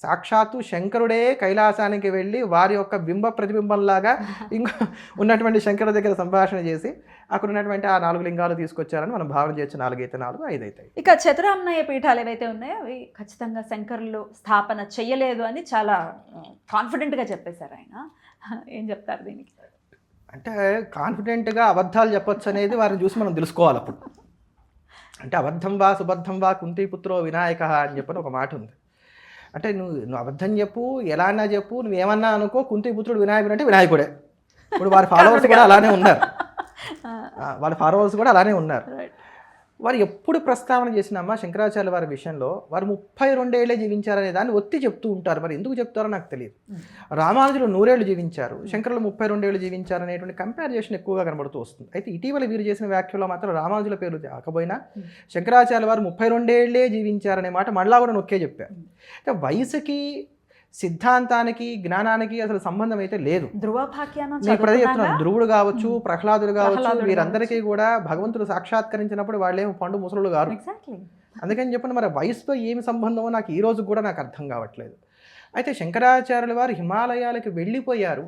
సాక్షాత్తు శంకరుడే కైలాసానికి వెళ్ళి వారి యొక్క బింబ ప్రతిబింబంలాగా ఇంకా ఉన్నటువంటి శంకరుడి దగ్గర సంభాషణ చేసి అక్కడ ఉన్నటువంటి ఆ 4 లింగాలు తీసుకొచ్చారని మనం భావన చేయొచ్చు. 4 అయితే 4, 5 అవుతాయి. ఇక చతురామ్నాయ పీఠాలు ఏవైతే ఉన్నాయో అవి ఖచ్చితంగా శంకరులు స్థాపన చెయ్యలేదు అని చాలా కాన్ఫిడెంట్గా చెప్పేశారు ఆయన. ఏం చెప్తారు దీనికి? అంటే కాన్ఫిడెంట్గా అబద్ధాలు చెప్పొచ్చు అనేది వారిని చూసి మనం తెలుసుకోవాలి. అప్పుడు అంటే అబద్ధం వా సుబద్ధం వా కుంతీపుత్రో వినాయక అని చెప్పని ఒక మాట ఉంది. అంటే నువ్వు అబద్ధం చెప్పు, ఎలా అన్నా చెప్పు, నువ్వేమన్నా అనుకో, కుంతీపుత్రుడు వినాయకుడు అంటే వినాయకుడే. ఇప్పుడు వారి ఫాలోవర్స్ కూడా అలానే ఉన్నారు. వాళ్ళ ఫాలోవర్స్ కూడా అలానే ఉన్నారు. వారు ఎప్పుడు ప్రస్తావన చేసినమ్మా శంకరాచార్య వారి విషయంలో వారు 32 ఏళ్ళే జీవించారనే దాన్ని ఒత్తి చెప్తూ ఉంటారు. మరి ఎందుకు చెప్తారో నాకు తెలియదు. రామానుజులు 100 ఏళ్ళు జీవించారు, శంకరులు 32 ఏళ్ళు జీవించారు అనేటువంటి కంపారిజేషన్ ఎక్కువగా కనబడుతూ వస్తుంది. అయితే ఇటీవల వీరు చేసిన వ్యాఖ్యలో మాత్రం రామానుజుల పేరు కాకపోయినా శంకరాచార్య వారు 32 ఏళ్ళే జీవించారనే మాట మళ్ళా కూడా నొక్కే చెప్పారు. అయితే వయసుకి సిద్ధాంతానికి జ్ఞానానికి అసలు సంబంధం అయితే లేదు. ఇప్పుడు అదే చెప్తున్నాను, ధ్రువుడు కావచ్చు, ప్రహ్లాదుడు కావచ్చు, వీరందరికీ కూడా భగవంతుడు సాక్షాత్కరించినప్పుడు వాళ్ళేమో పండు ముసలుడు గారు. అందుకని చెప్పండి, మరి వయసుతో ఏమి సంబంధమో నాకు ఈ రోజు కూడా నాకు అర్థం కావట్లేదు. అయితే శంకరాచార్యుల వారు హిమాలయాలకు వెళ్ళిపోయారు,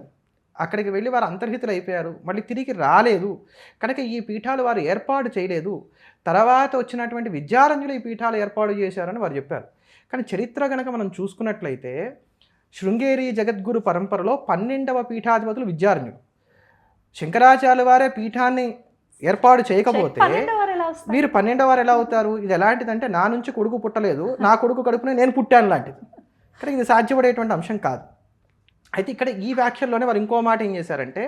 అక్కడికి వెళ్ళి వారు అంతర్హితులు అయిపోయారు, మళ్ళీ తిరిగి రాలేదు కనుక ఈ పీఠాలు వారు ఏర్పాటు చేయలేదు. తర్వాత వచ్చినటువంటి విద్యారణ్యులు ఈ పీఠాలు ఏర్పాటు చేశారని వారు చెప్పారు. కానీ చరిత్ర కనుక మనం చూసుకున్నట్లయితే శృంగేరి జగద్గురు పరంపరలో 12వ పీఠాధిపతులు విద్యారణ్యులు. శంకరాచార్యుల వారే పీఠాన్ని ఏర్పాటు చేయకపోతే వీరు 12వ వారు ఎలా అవుతారు? ఇది ఎలాంటిదంటే నా నుంచి కొడుకు పుట్టలేదు, నా కొడుకు కడుపునే నేను పుట్టాను లాంటిది. కానీ ఇది సాధ్యపడేటువంటి అంశం కాదు. అయితే ఇక్కడ ఈ వ్యాఖ్యల్లోనే వారు ఇంకో మాట ఏం చేశారంటే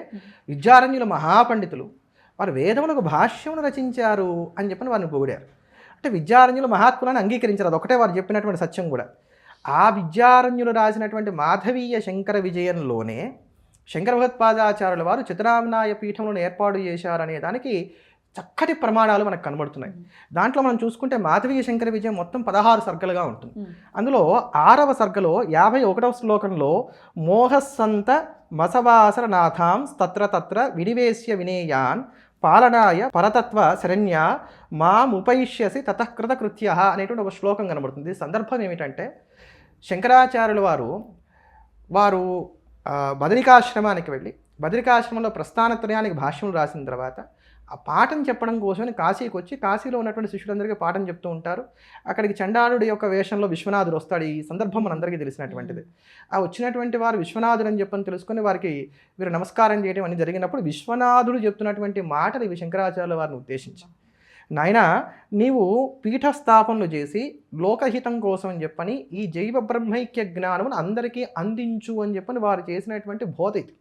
విద్యారణ్యులు మహాపండితులు, వారు వేదములకు భాష్యమును రచించారు అని చెప్పని వారిని పొగిడారు. అంటే విద్యారణ్యులు మహాత్ములను అంగీకరించారు, అదొకటే వారు చెప్పినటువంటి సత్యం కూడా. ఆ విద్యారణ్యులు రాసినటువంటి మాధవీయ శంకర విజయంలోనే శంకర భగవత్పాదాచార్యుల వారు చతురామ్నాయ పీఠములను ఏర్పాటు చేశారనే దానికి చక్కటి ప్రమాణాలు మనకు కనబడుతున్నాయి. దాంట్లో మనం చూసుకుంటే మాధవీయ శంకర విజయం మొత్తం 16 సర్గలుగా ఉంటుంది. అందులో 6వ సర్గలో 51వ శ్లోకంలో మోహస్సంత మసవాసర నాథాం తత్ర తత్ర వినివేశ్య వినేయాన్ పాలనాయ పరతత్వ శరణ్య మాముపైష్యసి తతఃకృత కృత్య అనేటువంటి ఒక శ్లోకం కనబడుతుంది. సందర్భం ఏమిటంటే శంకరాచార్యుల వారు బదరికాశ్రమానికి వెళ్ళి బదరికాశ్రమంలో ప్రస్థానత్రయానికి భాష్యములు రాసిన తర్వాత ఆ పాఠం చెప్పడం కోసమని కాశీకి వచ్చి కాశీలో ఉన్నటువంటి శిష్యులందరికీ పాఠం చెప్తూ ఉంటారు. అక్కడికి చండాలుడి యొక్క వేషంలో విశ్వనాథుడు వస్తాడు. ఈ సందర్భం మనందరికీ తెలిసినటువంటిది. ఆ వచ్చినటువంటి వారు విశ్వనాథుడు అని చెప్పని తెలుసుకొని వారికి వీరు నమస్కారం చేయడం అని జరిగినప్పుడు విశ్వనాథుడు చెప్తున్నటువంటి మాటలు ఇవి శంకరాచార్యుల వారిని ఉద్దేశించి, నాయన నీవు పీఠస్థాపనలు చేసి లోకహితం కోసం అని చెప్పని ఈ జైవ బ్రహ్మైక్య జ్ఞానమును అందరికీ అందించు అని చెప్పని వారు చేసినటువంటి బోధ ఇది.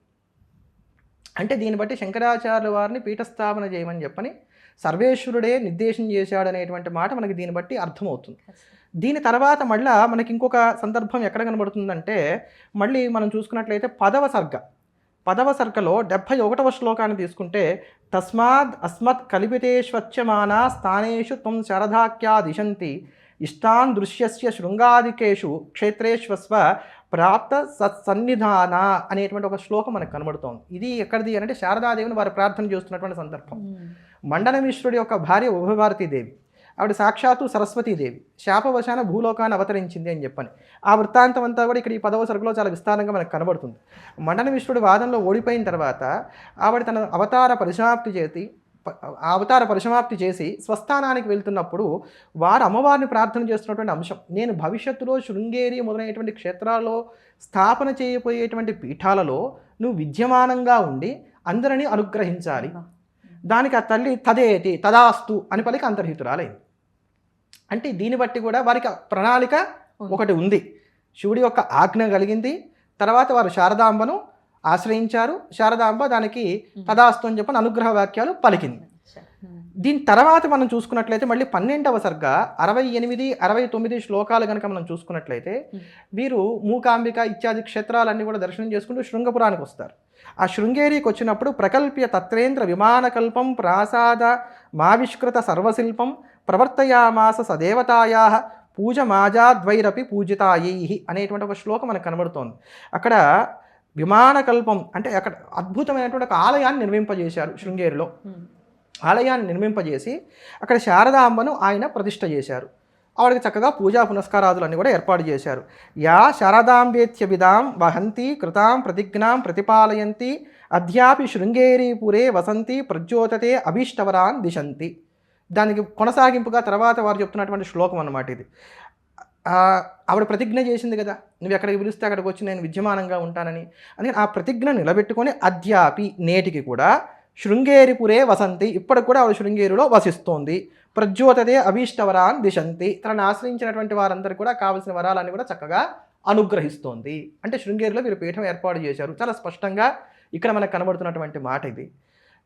అంటే దీన్ని బట్టి శంకరాచార్యుల వారిని పీఠస్థాపన చేయమని చెప్పని సర్వేశ్వరుడే నిర్దేశం చేశాడనేటువంటి మాట మనకి దీన్ని బట్టి అర్థమవుతుంది. దీని తర్వాత మళ్ళీ మనకి ఇంకొక సందర్భం ఎక్కడ కనబడుతుందంటే మళ్ళీ మనం చూసుకున్నట్లయితే 10వ సర్గలో 71వ శ్లోకాన్ని తీసుకుంటే తస్మాద్ అస్మత్ కల్పితేష్వచ్యమానా స్థానేషు త్వం శరధాఖ్యా దిశంతి ఇష్టాన్ దృశ్యస్య శృంగాదికేషు క్షేత్రేష్వస్వ ప్రాప్త సత్సన్నిధాన అనేటువంటి ఒక శ్లోకం మనకు కనబడుతోంది. ఇది ఎక్కడిది అంటే శారదాదేవిని వారు ప్రార్థన చేస్తున్నటువంటి సందర్భం. మండనమిశ్రుడి యొక్క భార్య ఉభయభారతీదేవి, ఆవిడ సాక్షాత్తు సరస్వతీదేవి శాపవశాన భూలోకాన్ని అవతరించింది అని చెప్పని ఆ వృత్తాంతం అంతా కూడా ఇక్కడ ఈ 10వ సర్గలో చాలా విస్తారంగా మనకు కనబడుతుంది. మండనమిశ్రుడి వాదనలో ఓడిపోయిన తర్వాత ఆవిడ తన అవతార పరిసమాప్తి చేసి స్వస్థానానికి వెళ్తున్నప్పుడు వారు అమ్మవారిని ప్రార్థన చేస్తున్నటువంటి అంశం, నేను భవిష్యత్తులో శృంగేరి మొదలైనటువంటి క్షేత్రాల్లో స్థాపన చేయబోయేటువంటి పీఠాలలో నువ్వు విద్యమానంగా ఉండి అందరినీ అనుగ్రహించాలి. దానికి ఆ తల్లి తదేతి తదాస్తు అని పలికి అంతర్హితురాలైంది. అంటే దీన్ని బట్టి కూడా వారికి ప్రణాళిక ఒకటి ఉంది. శివుడి యొక్క ఆజ్ఞ కలిగింది, తర్వాత వారు శారదాంబను ఆశ్రయించారు, శారదాంబ దానికి తదాస్తు అని చెప్పని అనుగ్రహ వాక్యాలు పలికింది. దీని తర్వాత మనం చూసుకున్నట్లయితే మళ్ళీ 12వ సర్గ 68, 69 శ్లోకాలు కనుక మనం చూసుకున్నట్లయితే వీరు మూకాంబిక ఇత్యాది క్షేత్రాలన్నీ కూడా దర్శనం చేసుకుంటూ శృంగపురానికి వస్తారు. ఆ శృంగేరికి వచ్చినప్పుడు ప్రకల్ప్య తత్రేంద్ర విమానకల్పం ప్రాసాద మావిష్కృత సర్వశిల్పం ప్రవర్తయామాస సదేవతాయా పూజ మాజాద్వైరపి పూజితాయై అనేటువంటి ఒక శ్లోకం మనకు కనబడుతోంది. అక్కడ విమానకల్పం అంటే అక్కడ అద్భుతమైనటువంటి ఒక ఆలయాన్ని నిర్మింపజేశారు. శృంగేరిలో ఆలయాన్ని నిర్మింపజేసి అక్కడ శారదాంబను ఆయన ప్రతిష్ఠ చేశారు. ఆవిడకి చక్కగా పూజా పునస్కారాదులన్నీ కూడా ఏర్పాటు చేశారు. యా శారదాంబేత్య విదాం వహంతి కృతాం ప్రతిజ్ఞాం ప్రతిపాలయంతి అద్యాపి శృంగేరీపురే వసంతి ప్రజ్యోతతే అభీష్టవరాన్ దిశంతి. దానికి కొనసాగింపుగా తర్వాత వారు చెప్తున్నటువంటి శ్లోకం అన్నమాట ఇది. ఆవిడ ప్రతిజ్ఞ చేసింది కదా, నువ్వు ఎక్కడికి పిలిస్తే అక్కడికి వచ్చి నేను విద్యమానంగా ఉంటానని. అందుకని ఆ ప్రతిజ్ఞ నిలబెట్టుకొని అద్యాపి నేటికి కూడా శృంగేరిపురే వసంతి, ఇప్పటికి కూడా ఆవిడ శృంగేరిలో వసిస్తోంది. ప్రజ్యోతదే అభీష్టవరాన్ దిశంతి, తనను ఆశ్రయించినటువంటి వారందరికీ కూడా కావలసిన వరాలన్నీ కూడా చక్కగా అనుగ్రహిస్తోంది. అంటే శృంగేరిలో వీరు పీఠం ఏర్పాటు చేశారు. చాలా స్పష్టంగా ఇక్కడ మనకు కనబడుతున్నటువంటి మాట ఇది.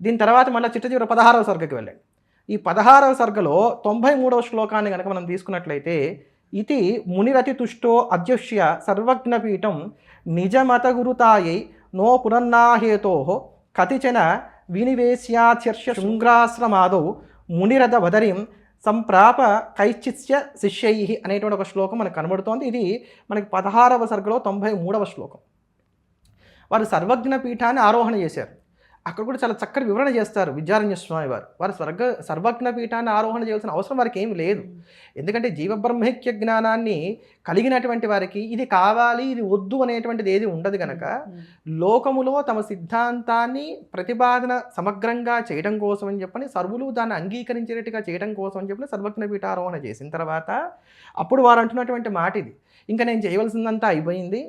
దీని తర్వాత మళ్ళీ చిట్ట 16వ సర్గకి వెళ్ళండి. ఈ 16వ సర్గలో 93వ శ్లోకాన్ని కనుక మనం తీసుకున్నట్లయితే, ఇది మునిరతి తుష్టో అధ్యక్ష్య సర్వజ్ఞపీఠం నిజమత గురుతాయై నో పునర్నాహేతో కతిచన వినివేశ్యాచర్ష శృంగాశ్రమాదౌ మునిరథ వదరిం సంప్రాప కైచిత్స్య శిష్యై అనేటువంటి ఒక శ్లోకం మనకు కనబడుతోంది. ఇది మనకి 16వ సర్గలో 93వ శ్లోకం. వారు సర్వజ్ఞ పీఠాన్ని ఆరోహణ చేశారు. అక్కడ కూడా చాలా చక్కటి వివరణ చేస్తారు విద్యారణ్య స్వామి వారు. వారు సర్వజ్ఞ పీఠాన్ని ఆరోహణ చేయాల్సిన అవసరం వారికి ఏమి లేదు. ఎందుకంటే జీవబ్రహ్మైక్య జ్ఞానాన్ని కలిగినటువంటి వారికి ఇది కావాలి ఇది వద్దు అనేటువంటిది ఏది ఉండదు కనుక, లోకములో తమ సిద్ధాంతాన్ని ప్రతిపాదన సమగ్రంగా చేయడం కోసం అని చెప్పని సర్వులు దాన్ని అంగీకరించేటట్టుగా చేయడం కోసం అని చెప్పని సర్వజ్ఞ పీఠ ఆరోహణ చేసిన తర్వాత అప్పుడు వారు అంటున్నటువంటి మాట ఇది, ఇంకా నేను చేయవలసిందంతా అయిపోయింది,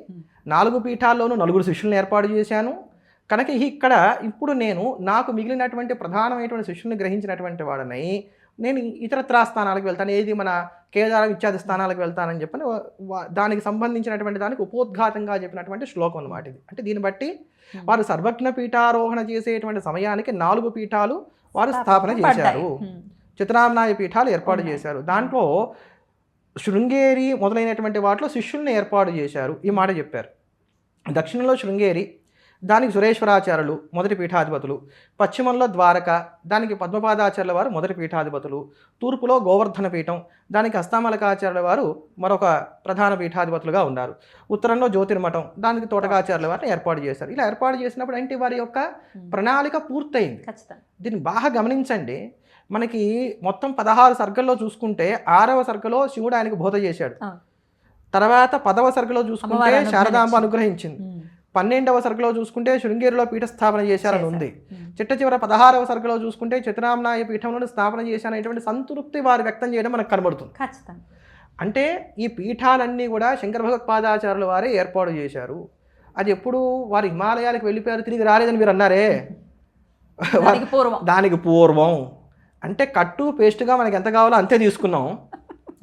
4 పీఠాల్లోనూ 4 శిష్యులను ఏర్పాటు చేశాను కనుక ఇక్కడ ఇప్పుడు నేను నాకు మిగిలినటువంటి ప్రధానమైనటువంటి శిష్యుల్ని గ్రహించినటువంటి వాడినై నేను ఇతరత్రా స్థానాలకు వెళ్తాను, ఏది మన కేదారం ఇత్యాది స్థానాలకు వెళ్తానని చెప్పని దానికి సంబంధించినటువంటి దానికి ఉపోద్ఘాతంగా చెప్పినటువంటి శ్లోకం అన్నమాట ఇది. అంటే దీన్ని బట్టి వారు సర్వజ్ఞ పీఠారోహణ చేసేటువంటి సమయానికి 4 పీఠాలు వారు స్థాపన చేశారు, చిత్రామ్నాయ పీఠాలు ఏర్పాటు చేశారు. దాంట్లో శృంగేరి మొదలైనటువంటి వాటిలో శిష్యుల్ని ఏర్పాటు చేశారు. ఈ మాట చెప్పారు. దక్షిణంలో శృంగేరి, దానికి సురేశ్వరాచార్యులు మొదటి పీఠాధిపతులు, పశ్చిమంలో ద్వారక, దానికి పద్మపాదాచార్యుల వారు మొదటి పీఠాధిపతులు, తూర్పులో గోవర్ధన పీఠం, దానికి హస్తమలకాచార్యుల వారు మరొక ప్రధాన పీఠాధిపతులుగా ఉన్నారు, ఉత్తరంలో జ్యోతిర్మఠం, దానికి తోటకాచార్యుల వారిని ఏర్పాటు చేశారు. ఇలా ఏర్పాటు చేసినప్పుడు ఏంటి వారి యొక్క ప్రణాళిక పూర్తయింది. దీన్ని బాగా గమనించండి. మనకి మొత్తం 16 సర్గల్లో చూసుకుంటే 6వ సర్గలో శివుడు ఆయనకు బోధ చేశాడు. తర్వాత 10వ సర్గలో చూసుకుంటే శారదాంబ అనుగ్రహించింది. 12వ సర్గలో చూసుకుంటే శృంగేరిలో పీఠ స్థాపన చేశారని ఉంది. చిట్ట చివర 16వ సర్గలో చూసుకుంటే చిత్రామ్నాయ పీఠంలో స్థాపన చేశారనేటువంటి సంతృప్తి వారు వ్యక్తం చేయడం మనకు కనబడుతుంది. అంటే ఈ పీఠాలన్నీ కూడా శంకర భగవత్పాదాచార్యుల వారే ఏర్పాటు చేశారు. అది ఎప్పుడు వారు హిమాలయాలకు వెళ్ళిపోయారు, తిరిగి రాలేదని మీరు అన్నారే, దానికి పూర్వం. అంటే కట్టు పేస్ట్గా మనకి ఎంత కావాలో అంతే తీసుకున్నాం,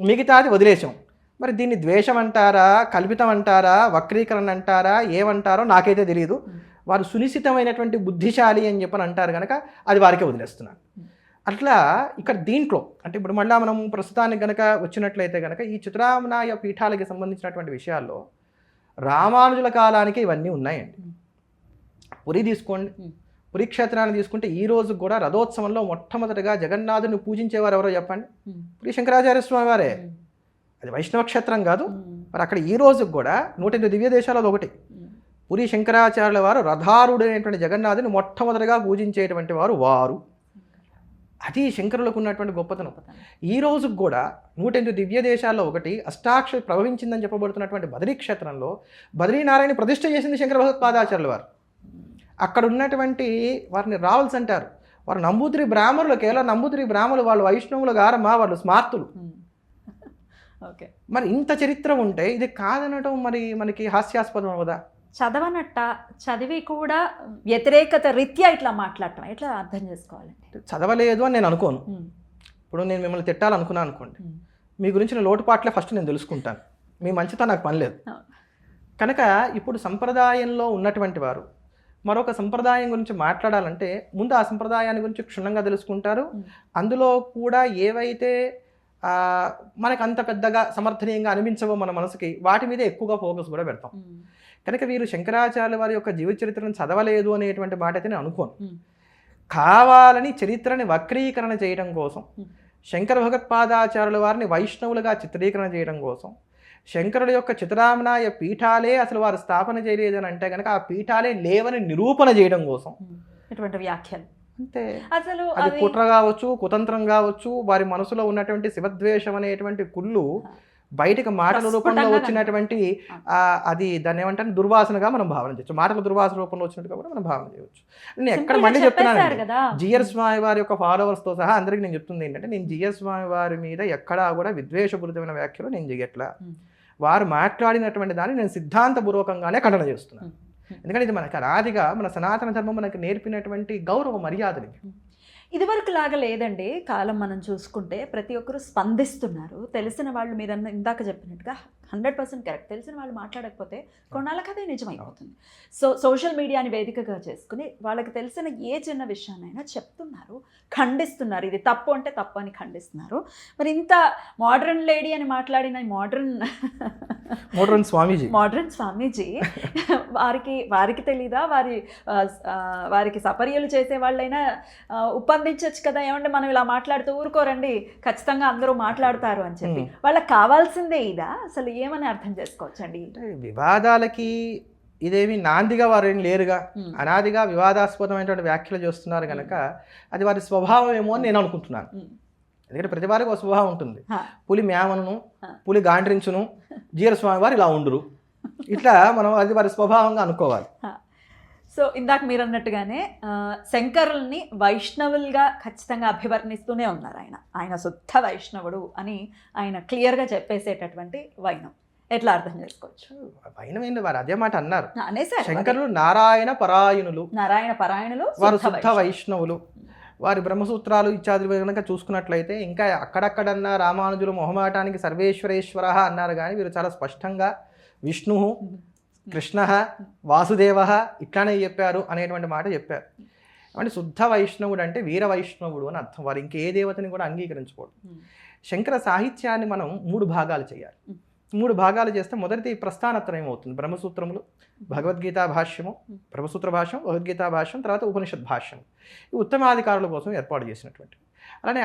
మిగతాది వదిలేసాం. మరి దీన్ని ద్వేషం అంటారా, కల్పితం అంటారా, వక్రీకరణ అంటారా, ఏమంటారో నాకైతే తెలియదు. వారు సునిశ్చితమైనటువంటి బుద్ధిశాలి అని చెప్పని అంటారు కనుక అది వారికే వదిలేస్తున్నారు. అట్లా ఇక్కడ దీంట్లో అంటే ఇప్పుడు మళ్ళీ మనం ప్రస్తుతానికి కనుక వచ్చినట్లయితే కనుక ఈ చిత్రామ్నాయ పీఠాలకి సంబంధించినటువంటి విషయాల్లో రామానుజుల కాలానికి ఇవన్నీ ఉన్నాయండి. పురి తీసుకోండి, పురి క్షేత్రాన్ని తీసుకుంటే ఈ రోజు కూడా రథోత్సవంలో మొట్టమొదటిగా జగన్నాథుని పూజించేవారు ఎవరో చెప్పండి? పురి శంకరాచార్య స్వామి వారే. అది వైష్ణవ క్షేత్రం కాదు. మరి అక్కడ ఈ రోజుకి కూడా 108 దివ్య దేశాలలో ఒకటి. పురి శంకరాచార్యుల వారు రథారుడైనటువంటి జగన్నాథుని మొట్టమొదటిగా పూజించేటువంటి వారు. అది శంకరులకు ఉన్నటువంటి గొప్పతనం. ఈ రోజుకి కూడా 108 దివ్య దేశాల్లో ఒకటి అష్టాక్షరి ప్రభవించిందని చెప్పబడుతున్నటువంటి బదరీ క్షేత్రంలో బద్రీనారాయణ ప్రతిష్ఠ చేసింది శంకర భగవత్పాదాచార్యుల వారు. అక్కడ ఉన్నటువంటి వారిని రావల్సి అంటారు. వారు నంబూతిరి బ్రాహ్మణులు, కేవలం నంబూతిరి బ్రాహ్మణులు, వాళ్ళు వైష్ణవులు గారమ్మా, వాళ్ళు స్మార్తులు. మరి ఇంత చరిత్ర ఉంటే ఇది కాదనటం మరి మనకి హాస్యాస్పదం అవదా? చదవనట్ట, చదివి కూడా వ్యతిరేకత రీత్యా ఇట్లా మాట్లాడటం ఎట్లా అర్థం చేసుకోవాలంటే? చదవలేదు అని నేను అనుకోను. ఇప్పుడు నేను మిమ్మల్ని తిట్టాలనుకున్నాను అనుకోండి, మీ గురించి నేను లోటుపాట్లే ఫస్ట్ నేను తెలుసుకుంటాను, మీ మంచితో నాకు పని లేదు. కనుక ఇప్పుడు సంప్రదాయంలో ఉన్నటువంటి వారు మరొక సంప్రదాయం గురించి మాట్లాడాలంటే ముందు ఆ సంప్రదాయాన్ని గురించి క్షుణ్ణంగా తెలుసుకుంటారు. అందులో కూడా ఏవైతే మనకు అంత పెద్దగా సమర్థనీయంగా అనిపించవో మన మనసుకి, వాటి మీద ఎక్కువగా ఫోకస్ కూడా పెడతాం. కనుక వీరు శంకరాచార్యుల వారి యొక్క జీవిత చరిత్రను చదవలేదు అనేటువంటి మాట అయితే నేను అనుకోను. కావాలని చరిత్రని వక్రీకరణ చేయడం కోసం, శంకర భగవత్పాదాచార్యుల వారిని వైష్ణవులుగా చిత్రీకరణ చేయడం కోసం, శంకరుల యొక్క చిత్రామ్నాయ పీఠాలే అసలు వారు స్థాపన చేయలేదని అంటే కనుక ఆ పీఠాలే లేవని నిరూపణ చేయడం కోసం ఇటువంటి వ్యాఖ్యలు అంతే. అసలు అది కుట్ర కావచ్చు, కుతంత్రం కావచ్చు, వారి మనసులో ఉన్నటువంటి శివద్వేషం అనేటువంటి కుళ్ళు బయటకు మాటల రూపంలో వచ్చినటువంటి అది దాన్ని ఏమంటారు దుర్వాసనగా మనం భావన చేయొచ్చు. మాటల దుర్వాసన రూపంలో వచ్చినట్టుగా కూడా మనం భావన చేయవచ్చు. నేను ఎక్కడ మళ్ళీ చెప్తున్నాను, జిఆర్ స్వామి వారి యొక్క ఫాలోవర్స్తో సహా అందరికీ నేను చెప్తుంది ఏంటంటే, నేను జిఆర్ స్వామి వారి మీద ఎక్కడా కూడా విద్వేషపూరితమైన వ్యాఖ్యలు నేను చేయట్లా. వారు మాట్లాడినటువంటి దాన్ని నేను సిద్ధాంతపూర్వకంగానే ఖండన చేస్తున్నాను. ఎందుకంటే ఇది మనకు అనాదిగా మన సనాతన ధర్మం మనకు నేర్పినటువంటి గౌరవ మర్యాదలు. ఇదివరకు లాగా లేదండి కాలం. మనం చూసుకుంటే ప్రతి ఒక్కరు స్పందిస్తున్నారు. తెలిసిన వాళ్ళు మీరు ఇందాక చెప్పినట్టుగా 100% కరెక్ట్. తెలిసిన వాళ్ళు మాట్లాడకపోతే కొన్నాళ్ళకి అదే నిజమైపోతుంది. సోషల్ మీడియాని వేదికగా చేసుకుని వాళ్ళకి తెలిసిన ఏ చిన్న విషయాన్నైనా చెప్తున్నారు, ఖండిస్తున్నారు. ఇది తప్పు అంటే తప్పు అని ఖండిస్తున్నారు. మరి ఇంత మోడర్న్ లేడీ అని మాట్లాడిన మోడర్న్ స్వామీజీ వారికి తెలీదా? వారికి సపర్యలు చేసే వాళ్ళైనా ఉప్పందించవచ్చు కదా, ఏమంటే మనం ఇలా మాట్లాడుతూ ఊరుకోరండి, ఖచ్చితంగా అందరూ మాట్లాడతారు అని చెప్పి. వాళ్ళకి కావాల్సిందే ఇదా? అసలు ఏమని అర్థం చేసుకోవచ్చండి? వివాదాలకి ఇదేమి నాందిగా వారు ఏం లేరుగా, అనాదిగా వివాదాస్పదమైనటువంటి వ్యాఖ్యలు చేస్తున్నారు కనుక అది వారి స్వభావం ఏమో అని నేను అనుకుంటున్నాను. ఎందుకంటే ప్రతి వారికి ఒక స్వభావం ఉంటుంది. పులి మేమను, పులి గాండ్రించును, జీరస్వామి వారు ఇలా ఉండురు, ఇట్లా మనం అది వారి స్వభావంగా అనుకోవాలి. సో ఇందాక మీరు అన్నట్టుగానే శంకరుల్ని వైష్ణవులుగా ఖచ్చితంగా అభివర్ణిస్తూనే ఉన్నారు. ఆయన శుద్ధ వైష్ణవుడు అని ఆయన క్లియర్గా చెప్పేసేటటువంటి వైనం ఎట్లా అర్థం చేసుకోవచ్చు? వైనం ఏంటి, వారు అదే మాట అన్నారు. శంకరులు నారాయణ పరాయణులు, వారు శుద్ధ వైష్ణవులు. వారి బ్రహ్మసూత్రాలు ఇత్యాదులు కనుక చూసుకున్నట్లయితే ఇంకా అక్కడక్కడన్నా రామానుజులు మొహమాటానికి సర్వేశ్వరేశ్వర అన్నారు, కానీ వీరు చాలా స్పష్టంగా విష్ణు, కృష్ణ, వాసుదేవ ఇట్లానే చెప్పారు అనేటువంటి మాట చెప్పారు. అంటే శుద్ధ వైష్ణవుడు అంటే వీర వైష్ణవుడు అని అర్థం. వారు ఇంకే దేవతని కూడా అంగీకరించుకోవడం. శంకర సాహిత్యాన్ని మనం 3 భాగాలు చేయాలి. 3 భాగాలు చేస్తే మొదటిది ప్రస్థానత్రయం అవుతుంది. బ్రహ్మసూత్రములు, భగవద్గీతా భాష్యము, బ్రహ్మసూత్ర భాష్యం, భగవద్గీతా భాష్యం, తర్వాత ఉపనిషత్ భాష్యం. ఈ ఉత్తమాధికారుల కోసం ఏర్పాటు చేసినటువంటి, అలానే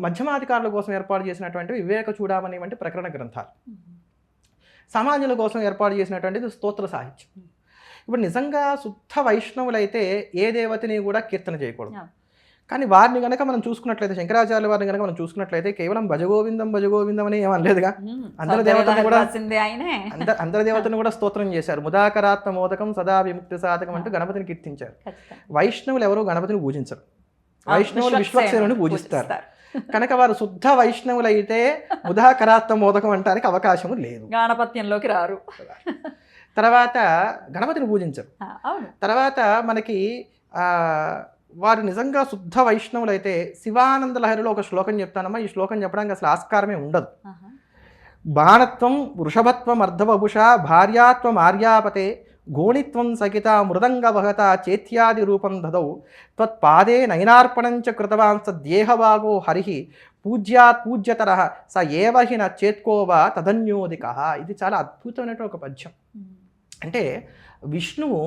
మధ్యమాధికారుల కోసం ఏర్పాటు చేసినటువంటి వివేక చూడామణి వంటి ప్రకరణ గ్రంథాలు. సమాజుల కోసం ఏర్పాటు చేసినటువంటిది స్తోత్ర సాహిత్యం. ఇప్పుడు నిజంగా శుద్ధ వైష్ణవులైతే ఏ దేవతని కూడా కీర్తన చేయకూడదు. కానీ వారిని కనుక మనం చూసుకున్నట్లయితే, శంకరాచార్య వారిని కనుక మనం చూసుకున్నట్లయితే కేవలం భజగోవిందం అని ఏమనలేదుగా. అందరి దేవతను కూడా స్తోత్రం చేశారు. ముదాకరాత్మ మోదకం సదా విముక్తి సాధకం అంటూ గణపతిని కీర్తించారు. వైష్ణవులు ఎవరు గణపతిని పూజించరు, వైష్ణవులు విశ్వక్సేనుని పూజిస్తారు. కనుక వారు శుద్ధ వైష్ణవులు అయితే ముదాకరాత్మ మోదకం అంటానికి అవకాశము లేదు, గణపత్యంలోకి రారు. తర్వాత గణపతిని పూజించరు. తర్వాత మనకి వారు నిజంగా శుద్ధ వైష్ణవులు అయితే శివానంద లహరిలో ఒక శ్లోకం చెప్తానమ్మా. ఈ శ్లోకం చెప్పడానికి అసలు ఆస్కారమే ఉండదు. బాణత్వం వృషభత్వం అర్ధవభుష భార్యాత్వం ఆర్యాపతే గోణిత్వం సకిత మృదంగవహత చేత్యాది రూపం దదౌ త్వత్పాదే నయనార్పణంచ కృతవాన్ సద్యేహవాగో హరి పూజ్యాత్ పూజ్యతర స ఏవహి న చేత్కోవా తదన్యోదిక. ఇది చాలా అద్భుతమైనటువంటి ఒక పద్యం. అంటే విష్ణువు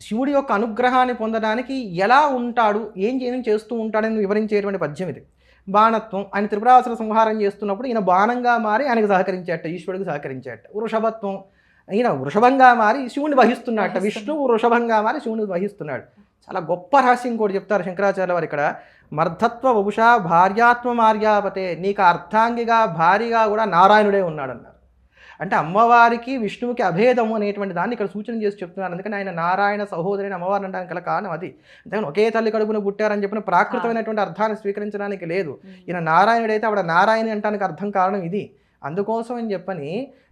శివుడి యొక్క అనుగ్రహాన్ని పొందడానికి ఎలా ఉంటాడు, ఏం చేస్తూ ఉంటాడని వివరించేటువంటి పద్యం ఇది. బాణత్వం, ఆయన త్రిపురాసుర సంహారం చేస్తున్నప్పుడు ఈయన బాణంగా మారి ఆయనకు సహకరించేట, ఈశ్వరుడికి సహకరించేట. వృషభత్వం, ఈయన వృషభంగా మారి శివుని వహిస్తున్నట్ట, విష్ణువు వృషభంగా మారి శివుని వహిస్తున్నాడు. చాలా గొప్ప రహస్యం కూడా చెప్తారు శంకరాచార్య వారు ఇక్కడ. మర్ధత్వ వభుష భార్యాత్వం ఆర్యాపతే, నీకు అర్ధాంగిగా భారీగా కూడా నారాయణుడే ఉన్నాడన్నారు. అంటే అమ్మవారికి విష్ణువుకి అభేదము అనేటువంటి దాన్ని ఇక్కడ సూచన చేసి చెప్తున్నారు. అందుకని ఆయన నారాయణ సహోదరిని అమ్మవారిని అనడానికి గల కారణం అది. అంతేగాని ఒకే తల్లి కడుపున పుట్టారని చెప్పిన ప్రాకృతమైనటువంటి అర్థాన్ని స్వీకరించడానికి లేదు. ఈయన నారాయణుడైతే ఆవిడ నారాయణి అంటానికి అర్థం కారణం ఇది. అందుకోసం అని చెప్పని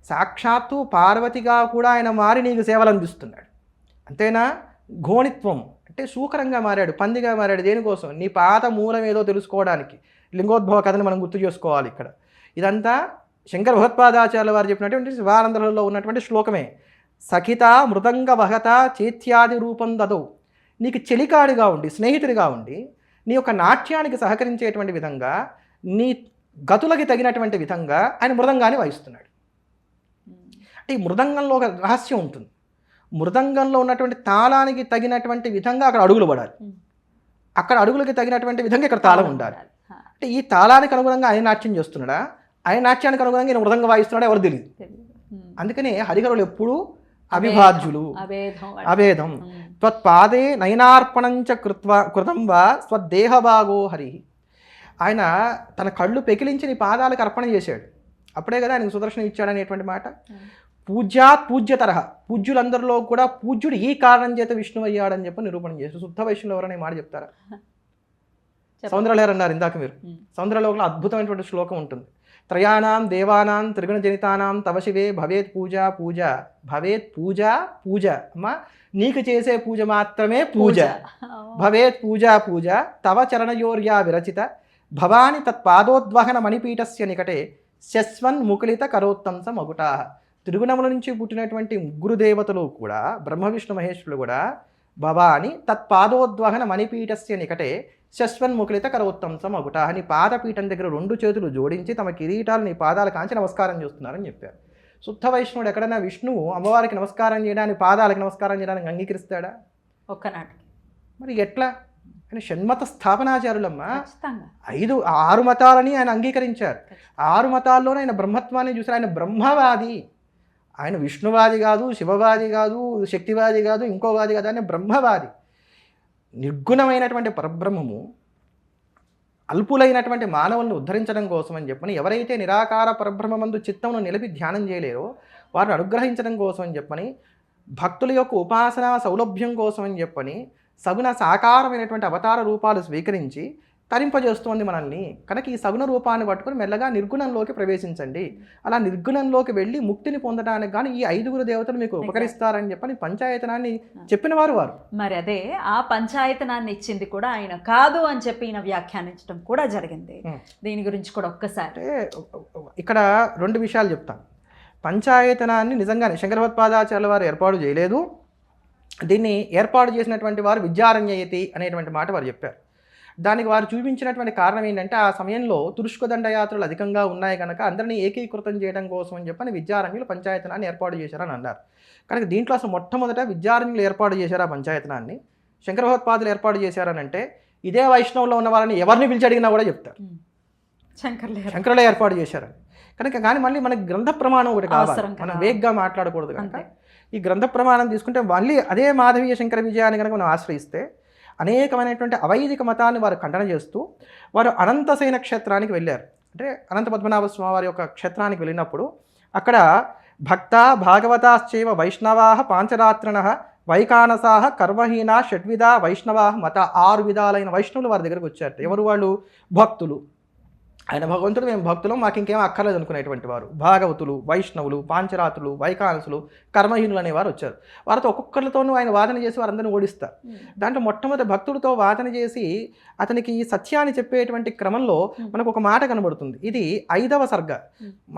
సాక్షాత్తు పార్వతిగా కూడా ఆయన మారి నీకు సేవలు అందిస్తున్నాడు. అంతేనా? ఘోణిత్వం అంటే శూకరంగా మారాడు, పందిగా మారాడు. దేనికోసం? నీ పాత మూలం ఏదో తెలుసుకోవడానికి. లింగోద్భవ కథని మనం గుర్తు చేసుకోవాలి ఇక్కడ. ఇదంతా శంకర భగవత్పాదాచార్యుల వారు చెప్పినటువంటి శివానందలో ఉన్నటువంటి శ్లోకమే. సఖిత మృదంగ వహత చేత్యాది రూపం దదౌ, నీకు చెలికాడిగా ఉండి, స్నేహితుడిగా ఉండి, నీ యొక్క నాట్యానికి సహకరించేటువంటి విధంగా, నీ గతులకి తగినటువంటి విధంగా ఆయన మృదంగాన్ని వాయిస్తున్నాడు. అంటే ఈ మృదంగంలో ఒక రహస్యం ఉంటుంది. మృదంగంలో ఉన్నటువంటి తాళానికి తగినటువంటి విధంగా అక్కడ అడుగులు పడాలి, అక్కడ అడుగులకి తగినటువంటి విధంగా ఇక్కడ తాళం ఉండాలి. అంటే ఈ తాళానికి అనుగుణంగా ఆయన నాట్యం చేస్తున్నాడా, ఆయన నాట్యానికి అనుగుణంగా ఈయన మృదంగా వాయిస్తున్నాడా ఎవరు తెలియదు. అందుకనే హరిహరులు ఎప్పుడూ అవిభాజ్యులు, అభేదం. త్వత్పాదే నయనార్పణంచ కృతం వా స్వదేహభాగో హరి. ఆయన తన కళ్ళు పెకిలించి నీ పాదాలకు అర్పణ చేశాడు, అప్పుడే కదా ఆయనకు సుదర్శనం ఇచ్చాడనేటువంటి మాట. పూజ్యాత్ పూజ్యతరహ, పూజ్యులందరిలో కూడా పూజ్యుడు ఈ కారణం చేత విష్ణువు అయ్యాడని చెప్పి నిరూపణ చేశాడు. శుద్ధ వైష్ణవులు ఎవరనే మాట చెప్తారా? సౌందర్యలహరి అన్నారు ఇందాక మీరు. సౌందర్యలోకంలో అద్భుతమైనటువంటి శ్లోకం ఉంటుంది. త్రయాణం దేవానాం త్రిగుణ జనితానాం తవ శివే భవేత్ పూజ పూజ, భవేత్ పూజ పూజ. అమ్మా నీకు చేసే పూజ మాత్రమే పూజ. భవేత్ పూజ పూజ తవ చరణయోర్యా విరచిత భవాని తత్పాదోద్వహన మణిపీఠస్య నికటే శస్వన్ ముకులిత కరోత్తంస మగుటా. త్రిగుణముల నుంచి పుట్టినటువంటి ముగ్గురు దేవతలు కూడా, బ్రహ్మ విష్ణు మహేశ్వరులు కూడా, భవాని తత్పాదోద్వహన మణిపీఠస్య నికటే శస్వన్ ముకులిత కరోత్తంస మగుట. నీ పాదపీఠం దగ్గర 2 చేతులు జోడించి తమ కిరీటాలు నీ పాదాల కాంచి నమస్కారం చేస్తున్నారని చెప్పారు. శుద్ధ వైష్ణవుడు ఎక్కడైనా విష్ణువు అమ్మవారికి నమస్కారం చేయడానికి, పాదాలకు నమస్కారం చేయడానికి అంగీకరిస్తాడా? ఒక్కనాటికి. మరి ఎట్లా? ఆయన షణ్మత స్థాపనాచారులమ్మా. 6 మతాలని ఆయన అంగీకరించారు. 6 మతాల్లోనే ఆయన బ్రహ్మత్వాన్ని చూసారు. ఆయన బ్రహ్మవాది, ఆయన విష్ణువాది కాదు, శివవాది కాదు, శక్తివాది కాదు, ఇంకోవాది కాదు, ఆయన బ్రహ్మవాది. నిర్గుణమైనటువంటి పరబ్రహ్మము అల్పులైనటువంటి మానవులను ఉద్ధరించడం కోసం అని చెప్పని, ఎవరైతే నిరాకార పరబ్రహ్మమందు చిత్తమును నిలిపి ధ్యానం చేయలేరో వారిని అనుగ్రహించడం కోసం అని చెప్పని, భక్తుల యొక్క ఉపాసనా సౌలభ్యం కోసం అని చెప్పని సగుణ సాకారమైనటువంటి అవతార రూపాలు స్వీకరించి తరింపజేస్తోంది మనల్ని. కనుక ఈ సగుణ రూపాన్ని పట్టుకుని మెల్లగా నిర్గుణంలోకి ప్రవేశించండి. అలా నిర్గుణంలోకి వెళ్ళి ముక్తిని పొందడానికి కానీ ఈ 5 దేవతలు మీకు ఉపకరిస్తారని చెప్పని పంచాయతనాన్ని చెప్పిన వారు. మరి అదే ఆ పంచాయతనాన్ని ఇచ్చింది కూడా ఆయన కాదు అని చెప్పి ఈయన వ్యాఖ్యానించడం కూడా జరిగింది. దీని గురించి కూడా ఒక్కసారి ఇక్కడ 2 విషయాలు చెప్తాను. పంచాయతనాన్ని నిజంగానే శంకర భగవత్పాదాచార్యుల వారు ఏర్పాటు చేయలేదు. దీన్ని ఏర్పాటు చేసినటువంటి వారు విద్యారణ్యయతి అనేటువంటి మాట వారు చెప్పారు. దానికి వారు చూపించినటువంటి కారణం ఏంటంటే, ఆ సమయంలో తురుష్క దండయాత్రలు అధికంగా ఉన్నాయి కనుక అందరినీ ఏకీకృతం చేయడం కోసం అని చెప్పని విద్యారణ్యులు పంచాయతనాన్ని ఏర్పాటు చేశారని అన్నారు. కనుక దీంట్లో అసలు మొట్టమొదట విద్యారణ్యులు ఏర్పాటు చేశారు ఆ పంచాయతనాన్ని. శంకర భగవత్పాదులు ఏర్పాటు చేశారని అంటే ఇదే వైష్ణవంలో ఉన్న వాళ్ళని ఎవరిని పిలిచి అడిగినా కూడా చెప్తారు శంకరులే ఏర్పాటు చేశారని. కనుక కానీ మళ్ళీ మనకి గ్రంథ ప్రమాణం ఒకటి కావాలి, మనం వేగ్గా మాట్లాడకూడదు. కనుక ఈ గ్రంథ ప్రమాణం తీసుకుంటే మళ్ళీ అదే మాధవీయ శంకర విజయాన్ని కనుక మనం ఆశ్రయిస్తే అనేకమైనటువంటి అవైదిక మతాన్ని వారు ఖండన చేస్తూ వారు అనంతసేన క్షేత్రానికి వెళ్ళారు. అంటే అనంత పద్మనాభ స్వామి వారి యొక్క క్షేత్రానికి వెళ్ళినప్పుడు అక్కడ భక్త భాగవతాశ్చైవ వైష్ణవాః పాంచరాత్రిణః వైకానసాః కర్మహీనా షడ్విధా వైష్ణవాః మత 6 విధాలైన వైష్ణవులు వారి దగ్గరికి వచ్చారు. ఎవరు వాళ్ళు? భక్తులు. ఆయన భగవంతుడు, మేము భక్తులు, మాకు ఇంకేం అక్కర్లేదు అనుకునేటువంటి వారు. భాగవతులు, వైష్ణవులు, పాంచరాత్రులు, వైకానసులు, కర్మహీనులు అనేవారు వచ్చారు. వారితో ఒక్కొక్కరితోనూ ఆయన వాదన చేసి వారందరినీ ఓడిస్తారు. దాంట్లో మొట్టమొదటి భక్తుడితో వాదన చేసి అతనికి ఈ సత్యాన్ని చెప్పేటువంటి క్రమంలో మనకు ఒక మాట కనబడుతుంది. ఇది 5వ సర్గ,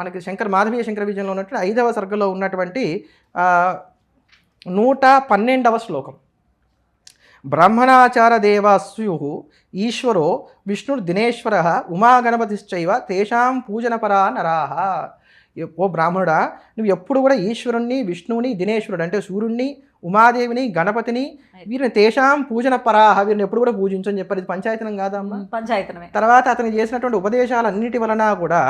మనకి మాధవీయ శంకర విజయంలో ఉన్నటువంటి 5వ సర్గలో ఉన్నటువంటి 112వ శ్లోకం. బ్రాహ్మణాచార దేవాస్యు ఈశ్వరో విష్ణుర్ దినేశ్వర ఉమాగణపతిశ్చైవ తేషాం పూజనపరా నరాహ. ఓ బ్రాహ్మణుడా, నువ్వు ఎప్పుడు కూడా ఈశ్వరుణ్ణి, విష్ణువుని, దినేశ్వరుడు అంటే సూర్యుడిని, ఉమాదేవిని, గణపతిని, వీరిని తేషాం పూజన పరాహ, వీరిని ఎప్పుడు కూడా పూజించని చెప్పారు. ఇది పంచాయతనం కాదమ్మా? పంచాయతనమే. తర్వాత అతను చేసినటువంటి ఉపదేశాలన్నిటి వలన కూడా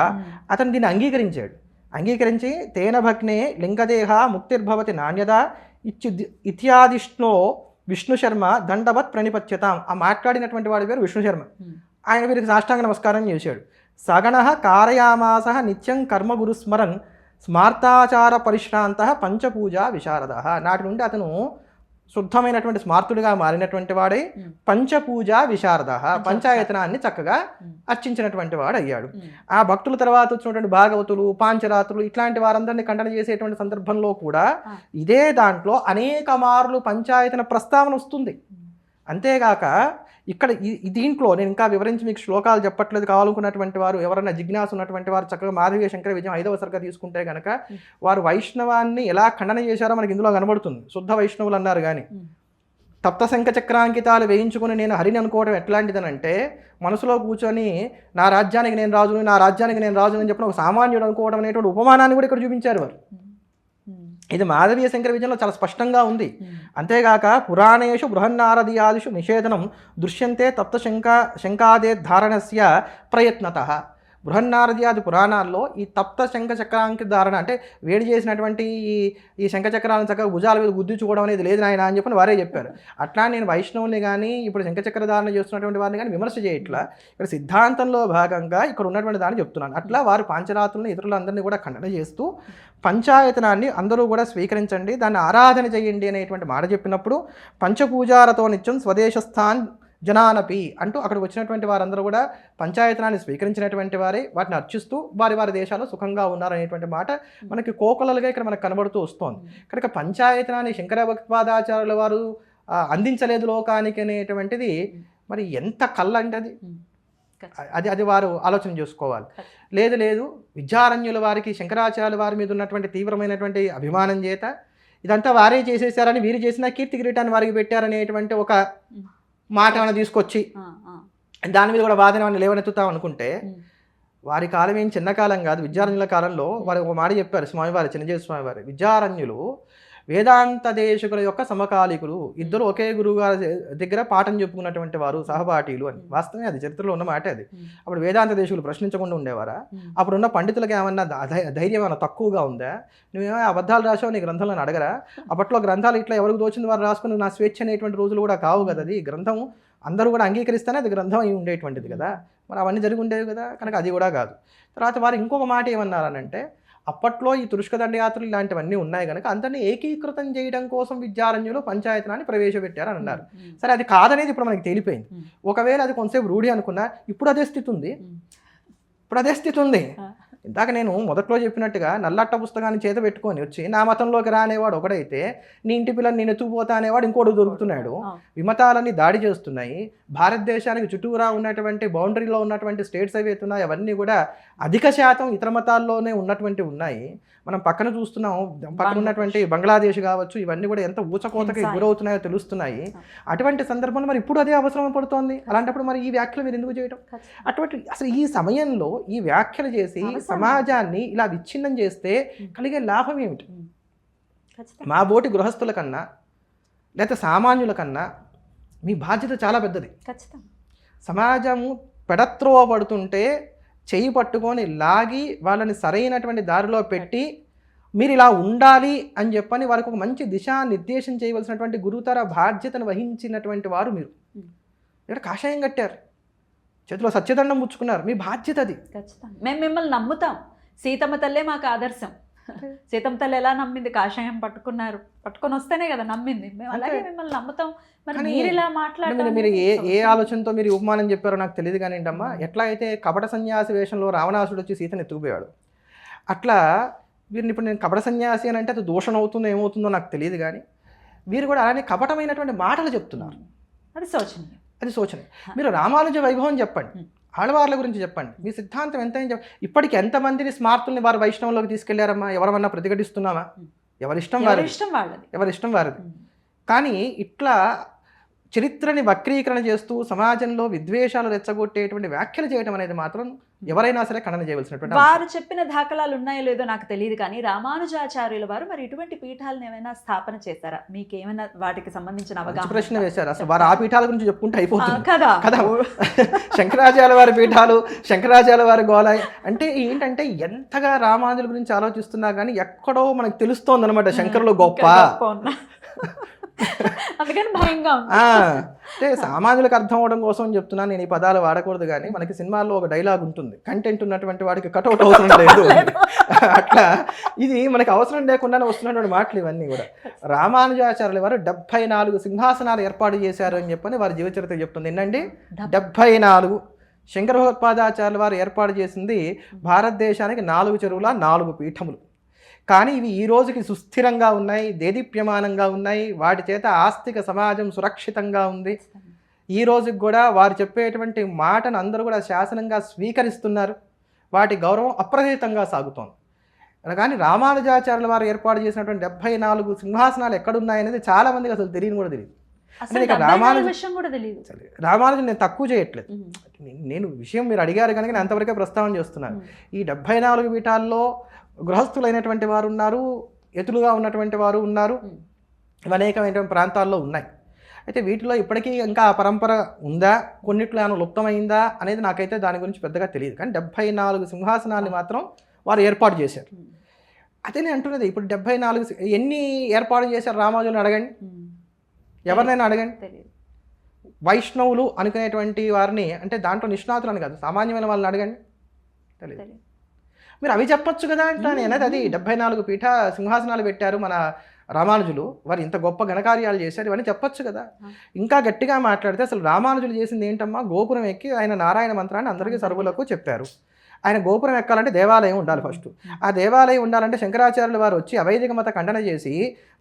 అతను దీన్ని అంగీకరించాడు. అంగీకరించి తేన భగ్నే లింగదేహ ముక్తిర్భవతి నాణ్యద ఇత్యాదిష్ణో విష్ణు శర్మ దండవత్ ప్రణిపత్యతాం. ఆ మాట్లాడినటువంటి వాడి పేరు విష్ణు శర్మ. ఆయన వీరికి సాష్టాంగ నమస్కారం చేశాడు. సగణ కారయామాస నిత్యం కర్మ గురుస్మరన్ స్మార్తాచార పరిశ్రాంత పంచపూజ విశారద. నాటి నుండి అతను శుద్ధమైనటువంటి స్మార్తుడిగా మారినటువంటి వాడే పంచపూజ విశారద, పంచాయతనాన్ని చక్కగా అర్చించినటువంటి వాడు అయ్యాడు. ఆ భక్తుల తర్వాత వచ్చినటువంటి భాగవతులు, పాంచరాత్రులు ఇట్లాంటి వారందరినీ ఖండన చేసేటువంటి సందర్భంలో కూడా ఇదే దాంట్లో అనేక మార్లు పంచాయతన ప్రస్తావన వస్తుంది. అంతేగాక ఇక్కడ దీంట్లో నేను ఇంకా వివరించి మీకు శ్లోకాలు చెప్పట్లేదు. కావాలనుకున్నటువంటి వారు ఎవరైనా జిజ్ఞాస ఉన్నటువంటి వారు చక్కగా మాధవీయ శంకర విజయం 5వ సర్గ తీసుకుంటే కనుక వారు వైష్ణవాన్ని ఎలా ఖండన చేశారో మనకి ఇందులో కనబడుతుంది. శుద్ధ వైష్ణవులు అన్నారు కానీ తప్త శంఖ చక్రాంకితాలు వేయించుకుని నేను హరిని అనుకోవడం ఎట్లాంటిదనంటే, మనసులో కూర్చొని నా రాజ్యానికి నేను రాజుని, నా రాజ్యానికి నేను రాజుని అని చెప్పిన ఒక సామాన్యుడు అనుకోవడం అనేటువంటి ఉపమానాన్ని కూడా ఇక్కడ చూపించారు వారు. ఇది మాధవీయ శంకర విజయంలో చాలా స్పష్టంగా ఉంది. అంతేగాక పురాణేషు బృహన్నారదీయాదిషు నిషేధనం దృశ్యంతే తప్త శంకాదే ధారణస్య ప్రయత్నత. బృహన్నారద్యాది పురాణాల్లో ఈ తప్త శంఖ చక్రాంకి ధారణ అంటే వేడి చేసినటువంటి ఈ శంఖ చక్రాలను చక్కగా భుజాల మీద గుద్దించుకోవడం అనేది లేదు నాయన అని చెప్పని వారే చెప్పారు. అట్లా నేను వైష్ణవుని కానీ ఇప్పుడు శంఖ చక్ర ధారణ చేస్తున్నటువంటి వారిని కానీ విమర్శ చేయట్లా, ఇక్కడ సిద్ధాంతంలో భాగంగా ఇక్కడ ఉన్నటువంటి దాన్ని చెప్తున్నాను. అట్లా వారు పాంచరాత్రులను ఇతరులందరినీ కూడా ఖండన చేస్తూ పంచాయతనాన్ని అందరూ కూడా స్వీకరించండి, దాన్ని ఆరాధన చేయండి అనేటువంటి మాట చెప్పినప్పుడు పంచపూజారతో నిత్యం స్వదేశస్థాన్ జనానపి అంటూ అక్కడికి వచ్చినటువంటి వారందరూ కూడా పంచాయతనాన్ని స్వీకరించినటువంటి వారే, వాటిని అర్చిస్తూ వారి వారి దేశాల్లో సుఖంగా ఉన్నారనేటువంటి మాట మనకి కోకొలలుగా ఇక్కడ మనకు కనబడుతూ వస్తోంది. కనుక పంచాయతనాన్ని శంకర భగవత్పాదాచార్యుల వారు అందించలేదు లోకానికి అనేటువంటిది మరి ఎంత కళ్ళ అంటే అది వారు ఆలోచన చేసుకోవాలి. లేదు విద్యారణ్యుల వారికి శంకరాచార్యుల వారి మీద ఉన్నటువంటి తీవ్రమైనటువంటి అభిమానం చేత ఇదంతా వారే చేసేసారని, వీరు చేసిన కీర్తి కిరీటాన్ని వారికి పెట్టారనేటువంటి ఒక మాట ఏమైనా తీసుకొచ్చి దాని మీద కూడా వాదన ఏమైనా లేవనెత్తుతాం అనుకుంటే వారి కాలం ఏం చిన్న కాలం కాదు. విద్యారణ్యుల కాలంలో వారు ఒక మాట చెప్పారు స్వామివారి, చిన్నజీవి స్వామివారి, విద్యారణ్యులు వేదాంత దేశకుల యొక్క సమకాలికులు, ఇద్దరు ఒకే గురువు గారి దగ్గర పాఠం చెప్పుకున్నటువంటి వారు, సహపాఠీలు అని. వాస్తవమే, అది చరిత్రలో ఉన్న మాట అది. అప్పుడు వేదాంత దేశకులు ప్రశ్నించకుండా ఉండేవారా? అప్పుడున్న పండితులకు ఏమన్నా ధైర్యం ఏమైనా తక్కువగా ఉందా? నువ్వేమో అబద్ధాలు రాసావు నీ గ్రంథంలో అడగరా? అప్పట్లో గ్రంథాలు ఇట్లా ఎవరికి తోచింది వారు రాసుకుని నా స్వేచ్ఛ అనేటువంటి రోజులు కూడా కావు కదా. అది గ్రంథం అందరూ కూడా అంగీకరిస్తేనే అది గ్రంథం అయి ఉండేటువంటిది కదా. మరి అవన్నీ జరిగి ఉండేవి కదా, కనుక అది కూడా కాదు. తర్వాత వారు ఇంకొక మాట ఏమన్నారనంటే, అప్పట్లో ఈ తురుష్క దండయాత్రలు ఇలాంటివన్నీ ఉన్నాయి కనుక అందరినీ ఏకీకృతం చేయడం కోసం విద్యారణ్యులు పంచాయతనాన్ని ప్రవేశపెట్టారని అన్నారు. సరే, అది కాదనేది ఇప్పుడు మనకి తేలిపోయింది. ఒకవేళ అది కొంతసేపు రూఢి అనుకున్నా ఇప్పుడు అదే స్థితి ఉంది. ఇందాక నేను మొదట్లో చెప్పినట్టుగా నల్లట్ట పుస్తకాన్ని చేత పెట్టుకొని వచ్చి నా మతంలోకి రానేవాడు ఒకడైతే, నీ ఇంటి పిల్లని నేను ఎత్తుకుపోతా అనేవాడు ఇంకోటి దొరుకుతున్నాడు. విమతాలన్నీ దాడి చేస్తున్నాయి. భారతదేశానికి చుట్టూరా ఉన్నటువంటి బౌండరీలో ఉన్నటువంటి స్టేట్స్ ఏవైతే ఉన్నాయో అవన్నీ కూడా అధిక శాతం ఇతర మతాల్లోనే ఉన్నటువంటి ఉన్నాయి. మనం పక్కన చూస్తున్నాం, పక్కన ఉన్నటువంటి బంగ్లాదేశ్ కావచ్చు, ఇవన్నీ కూడా ఎంత ఊచకోతకి గురవుతున్నాయో తెలుస్తున్నాయి. అటువంటి సందర్భంలో మరి ఇప్పుడు అదే అవసరం పడుతోంది. అలాంటప్పుడు మరి ఈ వ్యాఖ్యలు మీరు ఎందుకు చేయడం? అటువంటి అసలు ఈ సమయంలో ఈ వ్యాఖ్యలు చేసి సమాజాన్ని ఇలా విచ్ఛిన్నం చేస్తే కలిగే లాభం ఏమిటి? మా బోటి గృహస్థుల కన్నా లేకపోతే సామాన్యుల కన్నా మీ బాధ్యత చాలా పెద్దది. సమాజము పెడత్రోవ పడుతుంటే చెయ్యి పట్టుకొని లాగి వాళ్ళని సరైనటువంటి దారిలో పెట్టి మీరు ఇలా ఉండాలి అని చెప్పని వారికి ఒక మంచి దిశానిర్దేశం చేయవలసినటువంటి గురుతర బాధ్యతను వహించినటువంటి వారు మీరు. ఇక్కడ కాషాయం కట్టారు, చేతిలో సత్యదండం పుచ్చుకున్నారు, మీ బాధ్యత అది. ఖచ్చితంగా మేము మిమ్మల్ని నమ్ముతాం. సీతమ్మ తల్లే మాకు ఆదర్శం. సీతమ్మ తల్లి ఎలా నమ్మింది? కాషాయం పట్టుకొని వస్తేనే కదా నమ్మింది. మేము అలాగే మిమ్మల్ని నమ్ముతాం. మరి మీరు ఇలా మాట్లాడారు, మీరు ఏ ఆలోచనతో మీరు ఉపమానం చెప్పారో నాకు తెలియదు కానీ అమ్మా, ఎట్లా అయితే కపట సన్యాసి వేషంలో రావణాసుడు వచ్చి సీతను ఎత్తుకుపోయాడు, అట్లా వీరిని ఇప్పుడు నేను కపట సన్యాసి అని అంటే అది దోషం అవుతుందో ఏమవుతుందో నాకు తెలియదు కానీ వీరు కూడా అలానే కపటమైనటువంటి మాటలు చెప్తున్నారు. అది శోచనీయం. మీరు రామానుజ వైభవం చెప్పండి, ఆళ్వార్ల గురించి చెప్పండి, మీ సిద్ధాంతం ఎంతైనా చెప్పండి. ఇప్పటికి ఎంతమందిని స్మార్తుల్ని వారు వైష్ణవంలోకి తీసుకెళ్లారమ్మా? ఎవరమన్నా ప్రతిఘటిస్తున్నామా? ఎవరిష్టం వారిది. కానీ ఇట్లా చరిత్రని వక్రీకరణ చేస్తూ సమాజంలో విద్వేషాలు రెచ్చగొట్టేటువంటి వ్యాఖ్యలు చేయడం అనేది మాత్రం ఎవరైనా సరే ఖండన చేయవలసినటువంటి. వారు చెప్పిన దాఖలాలు ఉన్నాయో లేదో నాకు తెలియదు కానీ రామానుజాచార్యుల వారు మరి ఇటువంటి పీఠాలను ఏమైనా స్థాపన చేశారా? మీకేమైనా వాటికి సంబంధించిన అవగాహన? ప్రశ్న వేశారు. అసలు వారు ఆ పీఠాల గురించి చెప్పుకుంటే అయిపోతుంది కదా. శంకరాచార్య వారి పీఠాలు, శంకరాచార్య వారి గోళ అంటే ఏంటంటే ఎంతగా రామానుజుల గురించి ఆలోచిస్తున్నా కానీ ఎక్కడో మనకు తెలుస్తోంది అనమాట శంకరులు గొప్ప. అందుకని భయంగా అంటే సామాన్యులకు అర్థం అవడం కోసం చెప్తున్నాను నేను. ఈ పదాలు వాడకూడదు కానీ మనకి సినిమాల్లో ఒక డైలాగ్ ఉంటుంది, కంటెంట్ ఉన్నటువంటి వాడికి కటౌట్ అవసరం లేదు. అట్లా ఇది మనకి అవసరం లేకుండానే వస్తున్నటువంటి మాటలు ఇవన్నీ కూడా. రామానుజాచార్యుల వారు 74 సింహాసనాలు ఏర్పాటు చేశారు అని చెప్పని వారి జీవచరిత్ర చెప్తుంది. ఏంటండి 74. శంకర భగవత్పాదాచార్యుల వారు ఏర్పాటు చేసింది భారతదేశానికి 4 చెరువుల 4 పీఠములు. కానీ ఇవి ఈ రోజుకి సుస్థిరంగా ఉన్నాయి, దేదీప్యమానంగా ఉన్నాయి. వాటి చేత ఆస్తిక సమాజం సురక్షితంగా ఉంది. ఈ రోజుకి కూడా వారు చెప్పేటువంటి మాటను అందరూ కూడా శాసనంగా స్వీకరిస్తున్నారు. వాటి గౌరవం అప్రతితంగా సాగుతోంది. కానీ రామానుజాచార్యుల వారు ఏర్పాటు చేసినటువంటి 74 సింహాసనాలు ఎక్కడున్నాయనేది చాలా మందికి అసలు తెలియని కూడా తెలియదు. రామానుజు నేను తక్కువ చేయట్లేదు, నేను విషయం మీరు అడిగారు కనుక నేను అంతవరకే ప్రస్తావన చేస్తున్నాను. ఈ 74 పీఠాల్లో గృహస్థులైనటువంటి వారు ఉన్నారు, ఎతులుగా ఉన్నటువంటి వారు ఉన్నారు, అనేకమైనటువంటి ప్రాంతాల్లో ఉన్నాయి. అయితే వీటిలో ఇప్పటికీ ఇంకా ఆ పరంపర ఉందా, కొన్నిట్లో ఏమైనా లుప్తమైందా అనేది నాకైతే దాని గురించి పెద్దగా తెలియదు. కానీ 74 సింహాసనాన్ని మాత్రం వారు ఏర్పాటు చేశారు. అదే నేను అంటున్నది, ఇప్పుడు 74 ఎన్ని ఏర్పాటు చేశారు రామానుజులను అడగండి, ఎవరినైనా అడగండి. వైష్ణవులు అనుకునేటువంటి వారిని, అంటే దాంట్లో నిష్ణాతులు అని కాదు, సామాన్యమైన వాళ్ళని అడగండి, తెలియదు. మీరు అవి చెప్పొచ్చు కదా అంటాను నేను. అది 74 పీఠ సింహాసనాలు పెట్టారు మన రామానుజులు, వారు ఇంత గొప్ప ఘనకార్యాలు చేశారు, ఇవన్నీ చెప్పొచ్చు కదా. ఇంకా గట్టిగా మాట్లాడితే అసలు రామానుజులు చేసింది ఏంటమ్మా, గోపురం ఎక్కి ఆయన నారాయణ మంత్రాన్ని అందరికీ సర్వులకు చెప్పారు. ఆయన గోపురం ఎక్కాలంటే దేవాలయం ఉండాలి ఫస్ట్. ఆ దేవాలయం ఉండాలంటే శంకరాచార్యులు వారు వచ్చి అవైదిక మత ఖండన చేసి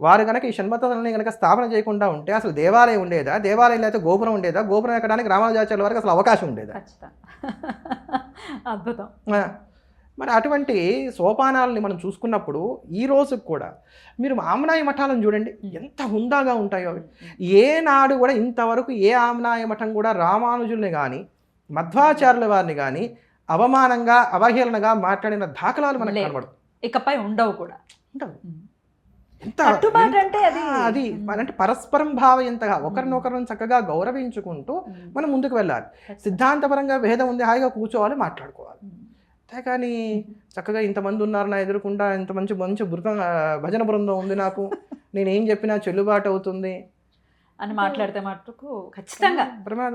వారు కనుక ఈ షణ్మతాలని కనుక స్థాపన చేయకుండా ఉంటే అసలు దేవాలయం ఉండేదా, దేవాలయంలో అయితే గోపురం ఉండేదా, గోపురం ఎక్కడానికి రామానుజాచార్యుల వారికి అసలు అవకాశం ఉండేదా? అద్భుతం. మరి అటువంటి సోపానాలని మనం చూసుకున్నప్పుడు ఈ రోజుకు కూడా మీరు ఆమ్నాయ మఠాలను చూడండి, ఎంత హుందాగా ఉంటాయో అవి. ఏనాడు కూడా ఇంతవరకు ఏ ఆమ్నాయ మఠం కూడా రామానుజుల్ని కానీ మధ్వాచార్యుల వారిని కానీ అవమానంగా అవహేళనగా మాట్లాడిన దాఖలాలు మనకు కనబడవు, ఇకపై ఉండవు కూడా. ఉండవు. ఎంత అది అంటే పరస్పరం భావయంతగా ఒకరినొకరిని చక్కగా గౌరవించుకుంటూ మనం ముందుకు వెళ్ళాలి. సిద్ధాంతపరంగా భేదం ఉంది, హాయిగా కూర్చోవాలి, మాట్లాడుకోవాలి. కానీ చక్కగా ఇంతమంది ఉన్నారు నా ఎదురుకుండా, ఇంత మంచి భజన బృందం ఉంది, నాకు నేనేం చెప్పినా చెల్లుబాటు అవుతుంది అని మాట్లాడితే మటుకు ఖచ్చితంగా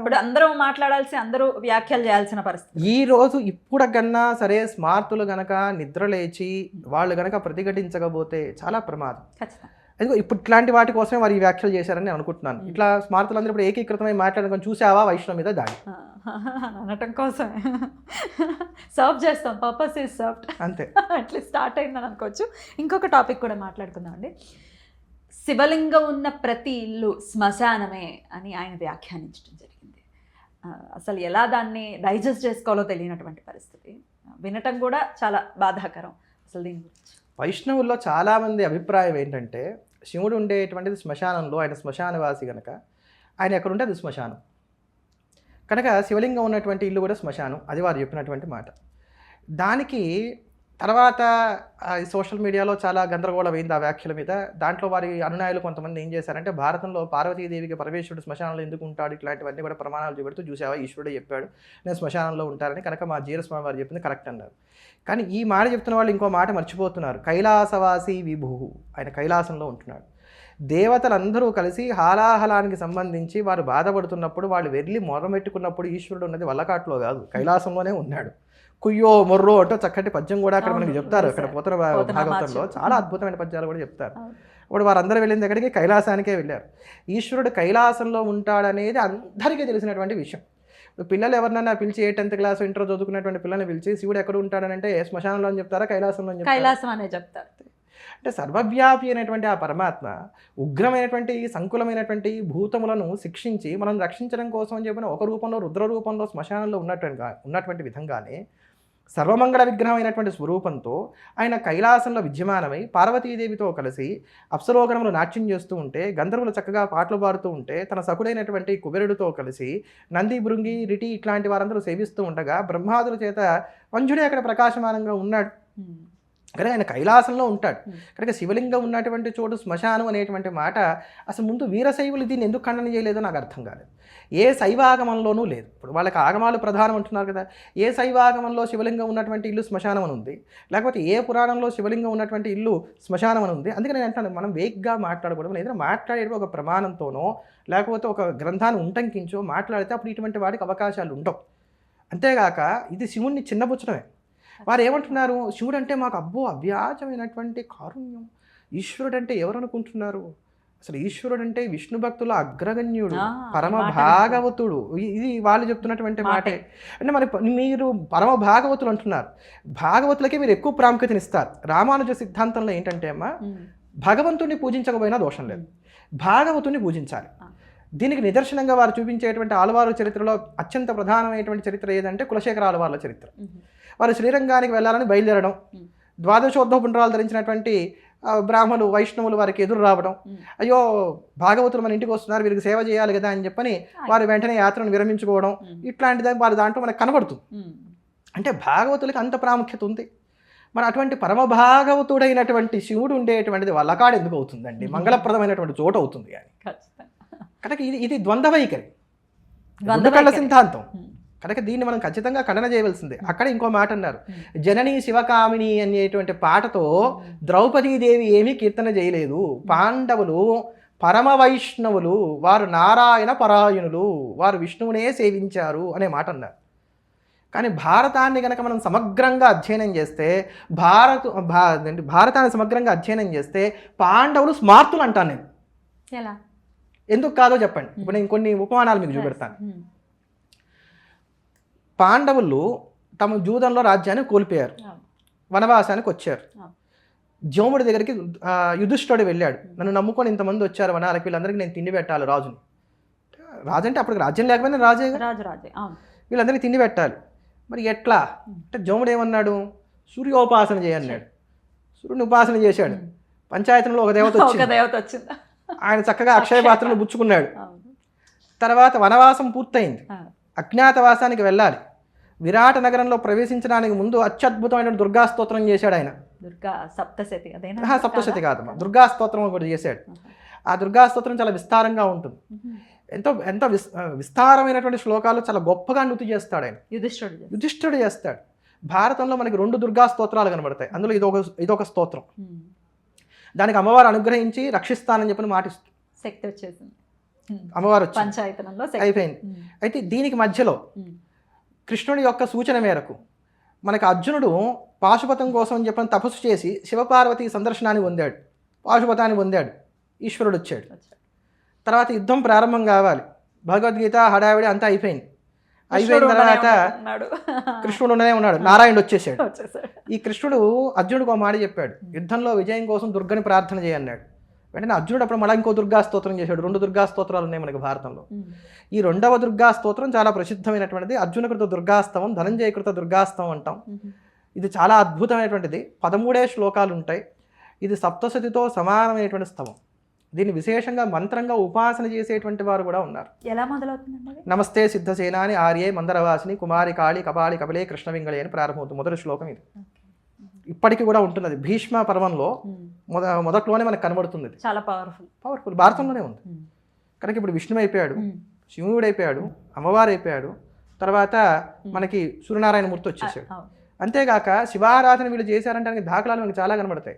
ఇప్పుడు అందరూ మాట్లాడాల్సి, అందరూ వ్యాఖ్యలు చేయాల్సిన పరిస్థితి. ఈ రోజు ఇప్పుడు కన్నా సరే స్మార్తులు గనక నిద్ర లేచి వాళ్ళు గనక ప్రతిఘటించకపోతే చాలా ప్రమాదం. ఖచ్చితంగా. అదిగో ఇప్పుడు ఇట్లాంటి వాటి కోసమే వారు ఈ వ్యాఖ్యలు చేశారని నేను అనుకుంటున్నాను. ఇట్లా స్మార్తులందరూ ఇప్పుడు ఏకీకృతమై మాట్లాడుకొని చూసావా వైష్ణవ మీద దాడి అనటం కోసమే సర్వ్ చేస్తాం, పర్పస్ ఈజ్ సర్వ్డ్ అంతే. అట్లా స్టార్ట్ అయిందని అనుకోవచ్చు. ఇంకొక టాపిక్ కూడా మాట్లాడుకుందాం అండి. శివలింగం ఉన్న ప్రతి ఇల్లు శ్మశానమే అని ఆయన వ్యాఖ్యానించడం జరిగింది. అసలు ఎలా దాన్ని డైజెస్ట్ చేసుకోవాలో తెలియనటువంటి పరిస్థితి, వినటం కూడా చాలా బాధాకరం. అసలు దీని గురించి వైష్ణవుల్లో చాలామంది అభిప్రాయం ఏంటంటే, శివుడు ఉండేటువంటిది శ్మశానంలో, ఆయన శ్మశానవాసి కనుక ఆయన ఎక్కడుంటే అది శ్మశానం కనుక శివలింగం ఉన్నటువంటి ఇల్లు కూడా శ్మశానం, అది వారు చెప్పినటువంటి మాట. దానికి తర్వాత సోషల్ మీడియాలో చాలా గందరగోళం అయింది ఆ వ్యాఖ్యల మీద. దాంట్లో వారి అనునాయులు కొంతమంది ఏం చేశారంటే, భారతంలో పార్వతీదేవికి పరమేశ్వరుడు శ్మశానంలో ఎందుకు ఉంటాడు, ఇట్లాంటివన్నీ కూడా ప్రమాణాలు చూపెడుతూ, చూసావా ఈశ్వరుడు చెప్పాడు నేను శ్మశానంలో ఉంటారని, కనుక మా జీరస్వామి వారు చెప్పింది కరెక్ట్ అన్నారు. కానీ ఈ మాట చెప్తున్న వాళ్ళు ఇంకో మాట మర్చిపోతున్నారు. కైలాసవాసి విభు, ఆయన కైలాసంలో ఉంటున్నాడు. దేవతలందరూ కలిసి హాలాహలానికి సంబంధించి వారు బాధపడుతున్నప్పుడు, వాళ్ళు వెళ్ళి మొరమెట్టుకున్నప్పుడు ఈశ్వరుడు ఉన్నది వల్లకాట్లో కాదు, కైలాసంలోనే ఉన్నాడు. కుయ్యో మొర్రో అంటూ చక్కటి పద్యం కూడా అక్కడ మనకి చెప్తారు. అక్కడ పోతన భాగవతంలో చాలా అద్భుతమైన పద్యాలు కూడా చెప్తారు. ఇప్పుడు వారందరూ వెళ్ళిన దగ్గరికి కైలాసానికే వెళ్ళారు. ఈశ్వరుడు కైలాసంలో ఉంటాడనేది అందరికీ తెలిసినటువంటి విషయం. పిల్లలు ఎవరినైనా పిలిచి 10th క్లాస్ ఇంటర్ చదువుకున్నటువంటి పిల్లల్ని పిలిచి శివుడు ఎక్కడ ఉంటాడనంటే శ్మశానంలో అని చెప్తారా, కైలాసంలో అని చెప్తారా? కైలాసం అనే చెప్తారు. అంటే సర్వవ్యాపి అయినటువంటి ఆ పరమాత్మ ఉగ్రమైనటువంటి సంకులమైనటువంటి భూతములను శిక్షించి మనం రక్షించడం కోసం అని చెప్పిన ఒక రూపంలో, రుద్ర రూపంలో శ్మశానంలో ఉన్నటువంటి విధంగానే సర్వమంగళ విగ్రహమైనటువంటి స్వరూపంతో ఆయన కైలాసంలో విద్యమానమై పార్వతీదేవితో కలిసి అప్సరోగణములు నాట్యం చేస్తూ ఉంటే, గంధర్వులు చక్కగా పాటలు పాడుతూ ఉంటే, తన సకుడైనటువంటి కుబేరుడితో కలిసి నంది, భృంగి, రిటి ఇట్లాంటి వారందరూ సేవిస్తూ ఉండగా బ్రహ్మాదుల చేత వంజుడే అక్కడ ప్రకాశమానంగా ఉన్నాడు. కానీ ఆయన కైలాసంలో ఉంటాడు కనుక శివలింగం ఉన్నటువంటి చోటు శ్మశానం అనేటువంటి మాట అసలు ముందు వీరశైవులు దీన్ని ఎందుకు ఖండన చేయలేదో నాకు అర్థం కాలేదు. ఏ శైవాగమంలోనూ లేదు. ఇప్పుడు వాళ్ళకి ఆగమాలు ప్రధానం అంటున్నారు కదా, ఏ శైవాగమంలో శివలింగం ఉన్నటువంటి ఇల్లు శ్మశానం అని ఉంది, లేకపోతే ఏ పురాణంలో శివలింగం ఉన్నటువంటి ఇల్లు శ్మశానం అని ఉంది. అందుకని నేను అంటాను, మనం వేగ్గా మాట్లాడకూడదు. ఏదైనా మాట్లాడేది ఒక ప్రమాణంతోనో లేకపోతే ఒక గ్రంథాన్ని ఉంటంకించో మాట్లాడితే అప్పుడు ఇటువంటి వాటికి అవకాశాలు ఉండవు. అంతేగాక ఇది శివుణ్ణి చిన్నపుచ్చడమే. వారు ఏమంటున్నారు, శివుడు అంటే మాకు అబ్బో అవ్యాజమైనటువంటి కారుణ్యం, ఈశ్వరుడు అంటే ఎవరు అనుకుంటున్నారు, అసలు ఈశ్వరుడు అంటే విష్ణు భక్తుల అగ్రగణ్యుడు, పరమ భాగవతుడు. ఇది వాళ్ళు చెప్తున్నటువంటి మాటే. అంటే మరి మీరు పరమ భాగవతులు అంటున్నారు, భాగవతులకే మీరు ఎక్కువ ప్రాముఖ్యతనిస్తారు. రామానుజ సిద్ధాంతంలో ఏంటంటే అమ్మా, భగవంతుడిని పూజించకపోయినా దోషం లేదు, భాగవతుడిని పూజించాలి. దీనికి నిదర్శనంగా వారు చూపించేటువంటి ఆళ్వారు చరిత్రలో అత్యంత ప్రధానమైనటువంటి చరిత్ర ఏదంటే కులశేఖర ఆళ్వార్ల చరిత్ర. వారు శ్రీరంగానికి వెళ్ళాలని బయలుదేరడం, ద్వాదశోద్ధవ పుండ్రాలు ధరించినటువంటి బ్రాహ్మణులు వైష్ణవులు వారికి ఎదురు రావడం, అయ్యో భాగవతులు మన ఇంటికి వస్తున్నారు వీరికి సేవ చేయాలి కదా అని చెప్పని వారు వెంటనే యాత్రను విరమించుకోవడం, ఇట్లాంటిది వారి దాంట్లో మనకు కనబడుతుంది. అంటే భాగవతులకి అంత ప్రాముఖ్యత ఉంది. మరి అటువంటి పరమ భాగవతుడైనటువంటి శివుడు ఉండేటువంటిది వల్లకాడు ఎందుకు అవుతుందండి, మంగళప్రదమైనటువంటి చోటు అవుతుంది. కానీ కనుక ఇది ద్వంద్వ వైఖరి, ద్వంద్వ కళ్ళ వైఖరి. సిద్ధాంతం. కనుక దీన్ని మనం ఖచ్చితంగా ఖండన చేయవలసిందే. అక్కడ ఇంకో మాట అన్నారు, జననీ శివకామిని అనేటువంటి పాటతో ద్రౌపదీదేవి ఏమీ కీర్తన చేయలేదు. పాండవులు పరమ వైష్ణవులు, వారు నారాయణ పరాయణులు, వారు విష్ణువునే సేవించారు అనే మాట అన్నారు. కానీ భారతాన్ని కనుక మనం సమగ్రంగా అధ్యయనం చేస్తే భారతాన్ని సమగ్రంగా అధ్యయనం చేస్తే పాండవులు స్మార్తులు అంటాను నేను. ఎలా? ఎందుకు కాదో చెప్పండి. ఇప్పుడు నేను కొన్ని ఉపమానాలు మీకు చూపెడతాను. పాండవులు తమ జూదంలో రాజ్యాన్ని కోల్పోయారు, వనవాసానికి వచ్చారు. జోముడి దగ్గరికి యుధిష్ఠుడు వెళ్ళాడు, నన్ను నమ్ముకొని ఇంతమంది వచ్చారు వనాలకి, వీళ్ళందరికీ నేను తిండి పెట్టాలి రాజుని. రాజు అంటే అప్పటికి రాజ్యం లేకపోయినా రాజే, వీళ్ళందరికీ తిండి పెట్టాలి. మరి ఎట్లా అంటే జోముడు ఏమన్నాడు, సూర్యోపాసన చేయన్నాడు. సూర్యుని ఉపాసన చేశాడు. పంచాయతీలో ఒక దేవత వచ్చింది, ఆయన చక్కగా అక్షయ పాత్రను పుచ్చుకున్నాడు. తర్వాత వనవాసం పూర్తయింది, అజ్ఞాతవాసానికి వెళ్ళాలి. విరాట నగరంలో ప్రవేశించడానికి ముందు అత్యద్భుతమైన దుర్గా స్తోత్రం చేశాడు ఆయన. సప్తశతి కాదమ్మా, దుర్గా స్తోత్రం ఒకటి చేశాడు. ఆ దుర్గా స్తోత్రం చాలా విస్తారంగా ఉంటుంది, ఎంతో విస్తారమైనటువంటి శ్లోకాలు చాలా గొప్పగా నృతి చేస్తాడు ఆయన. యుధిష్ఠుడు చేస్తాడు. భారతంలో మనకి 2 దుర్గా స్తోత్రాలు కనబడతాయి, అందులో ఇదొక స్తోత్రం. దానికి అమ్మవారు అనుగ్రహించి రక్షిస్తానని చెప్పిన మాటిస్తుంది, శక్తి వచ్చేసింది, అమ్మవారు వచ్చి పంచాయతనంలో అయిపోయింది. అయితే దీనికి మధ్యలో కృష్ణుడి యొక్క సూచన మేరకు మనకు అర్జునుడు పాశుపతం కోసం అని చెప్పని తపస్సు చేసి శివపార్వతి సందర్శనాన్ని పొందాడు, పాశుపతాన్ని పొందాడు. ఈశ్వరుడు వచ్చాడు. తర్వాత యుద్ధం ప్రారంభం కావాలి, భగవద్గీత హడావిడి అంతా అయిపోయింది. అయిపోయిన తర్వాత కృష్ణుడు ఉండనే ఉన్నాడు, నారాయణుడు వచ్చేసాడు. ఈ కృష్ణుడు అర్జునుడికి ఒక మాట చెప్పాడు, యుద్ధంలో విజయం కోసం దుర్గని ప్రార్థన చేయన్నాడు. వెంటనే అర్జునుడు అప్పుడు మళ్ళీ ఇంకో దుర్గా స్తోత్రం చేశాడు. 2 దుర్గా స్తోత్రాలు ఉన్నాయి మనకి భారతంలో. ఈ 2వ దుర్గా స్తోత్రం చాలా ప్రసిద్ధమైనటువంటిది. అర్జునకృత దుర్గాస్తవం, ధనంజయకృత దుర్గాస్తవం అంటాం. ఇది చాలా అద్భుతమైనటువంటిది. 13 శ్లోకాలు ఉంటాయి. ఇది సప్తశతితో సమానమైనటువంటి స్తవం. దీన్ని విశేషంగా మంత్రంగా ఉపాసన చేసేటువంటి వారు కూడా ఉన్నారు. ఎలా మొదలవుతుందండి? నమస్తే సిద్ధసేనాని ఆర్యే మందరవాసిని కుమారి కాళి కపాలి కపలే కృష్ణవింగళి అని ప్రారంభమవుతుంది. మొదటి శ్లోకం ఇది. ఇప్పటికీ కూడా ఉంటుంది. భీష్మ పర్వంలో మొదట్లోనే మనకు కనబడుతుంది. చాలా పవర్ఫుల్ భారతంలోనే ఉంది. కనుక ఇప్పుడు విష్ణువు అయిపోయాడు, శివుడు అయిపోయాడు, అమ్మవారు అయిపోయాడు, తర్వాత మనకి సూర్యనారాయణమూర్తి వచ్చేసాడు. అంతేగాక శివారాధన వీళ్ళు చేశారంటే దాఖలాలు మనకి చాలా కనబడతాయి.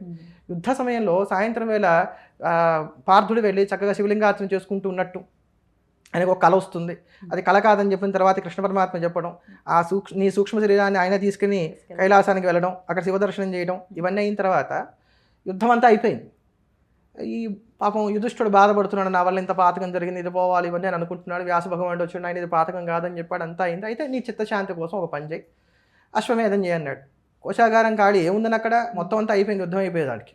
యుద్ధ సమయంలో సాయంత్రం వేళ పార్థుడు వెళ్ళి చక్కగా శివలింగార్చన చేసుకుంటూ ఉన్నట్టు ఆయనకు ఒక కళ వస్తుంది. అది కళ కాదని చెప్పిన తర్వాత కృష్ణ పరమాత్మ చెప్పడం, నీ సూక్ష్మ శరీరాన్ని ఆయన తీసుకుని కైలాసానికి వెళ్ళడం, అక్కడ శివదర్శనం చేయడం, ఇవన్నీ అయిన తర్వాత యుద్ధం అంతా అయిపోయింది. ఈ పాపం యుధిష్ఠుడు బాధపడుతున్నాడు, నా వల్ల ఇంత పాతకం జరిగింది, ఇది పోవాలి ఇవన్నీ అని అనుకుంటున్నాడు. వ్యాస భగవానుడు వచ్చాడు, ఆయన ఇది పాతకం కాదని చెప్పాడు. అంతా అయింది. అయితే నీ చిత్తశాంతి కోసం ఒక పని చేయి, అశ్వమేధం చేయన్నాడు. కోశాగారం కాడి ఏముందని అక్కడ మొత్తం అంతా అయిపోయింది, యుద్ధం అయిపోయేదానికి.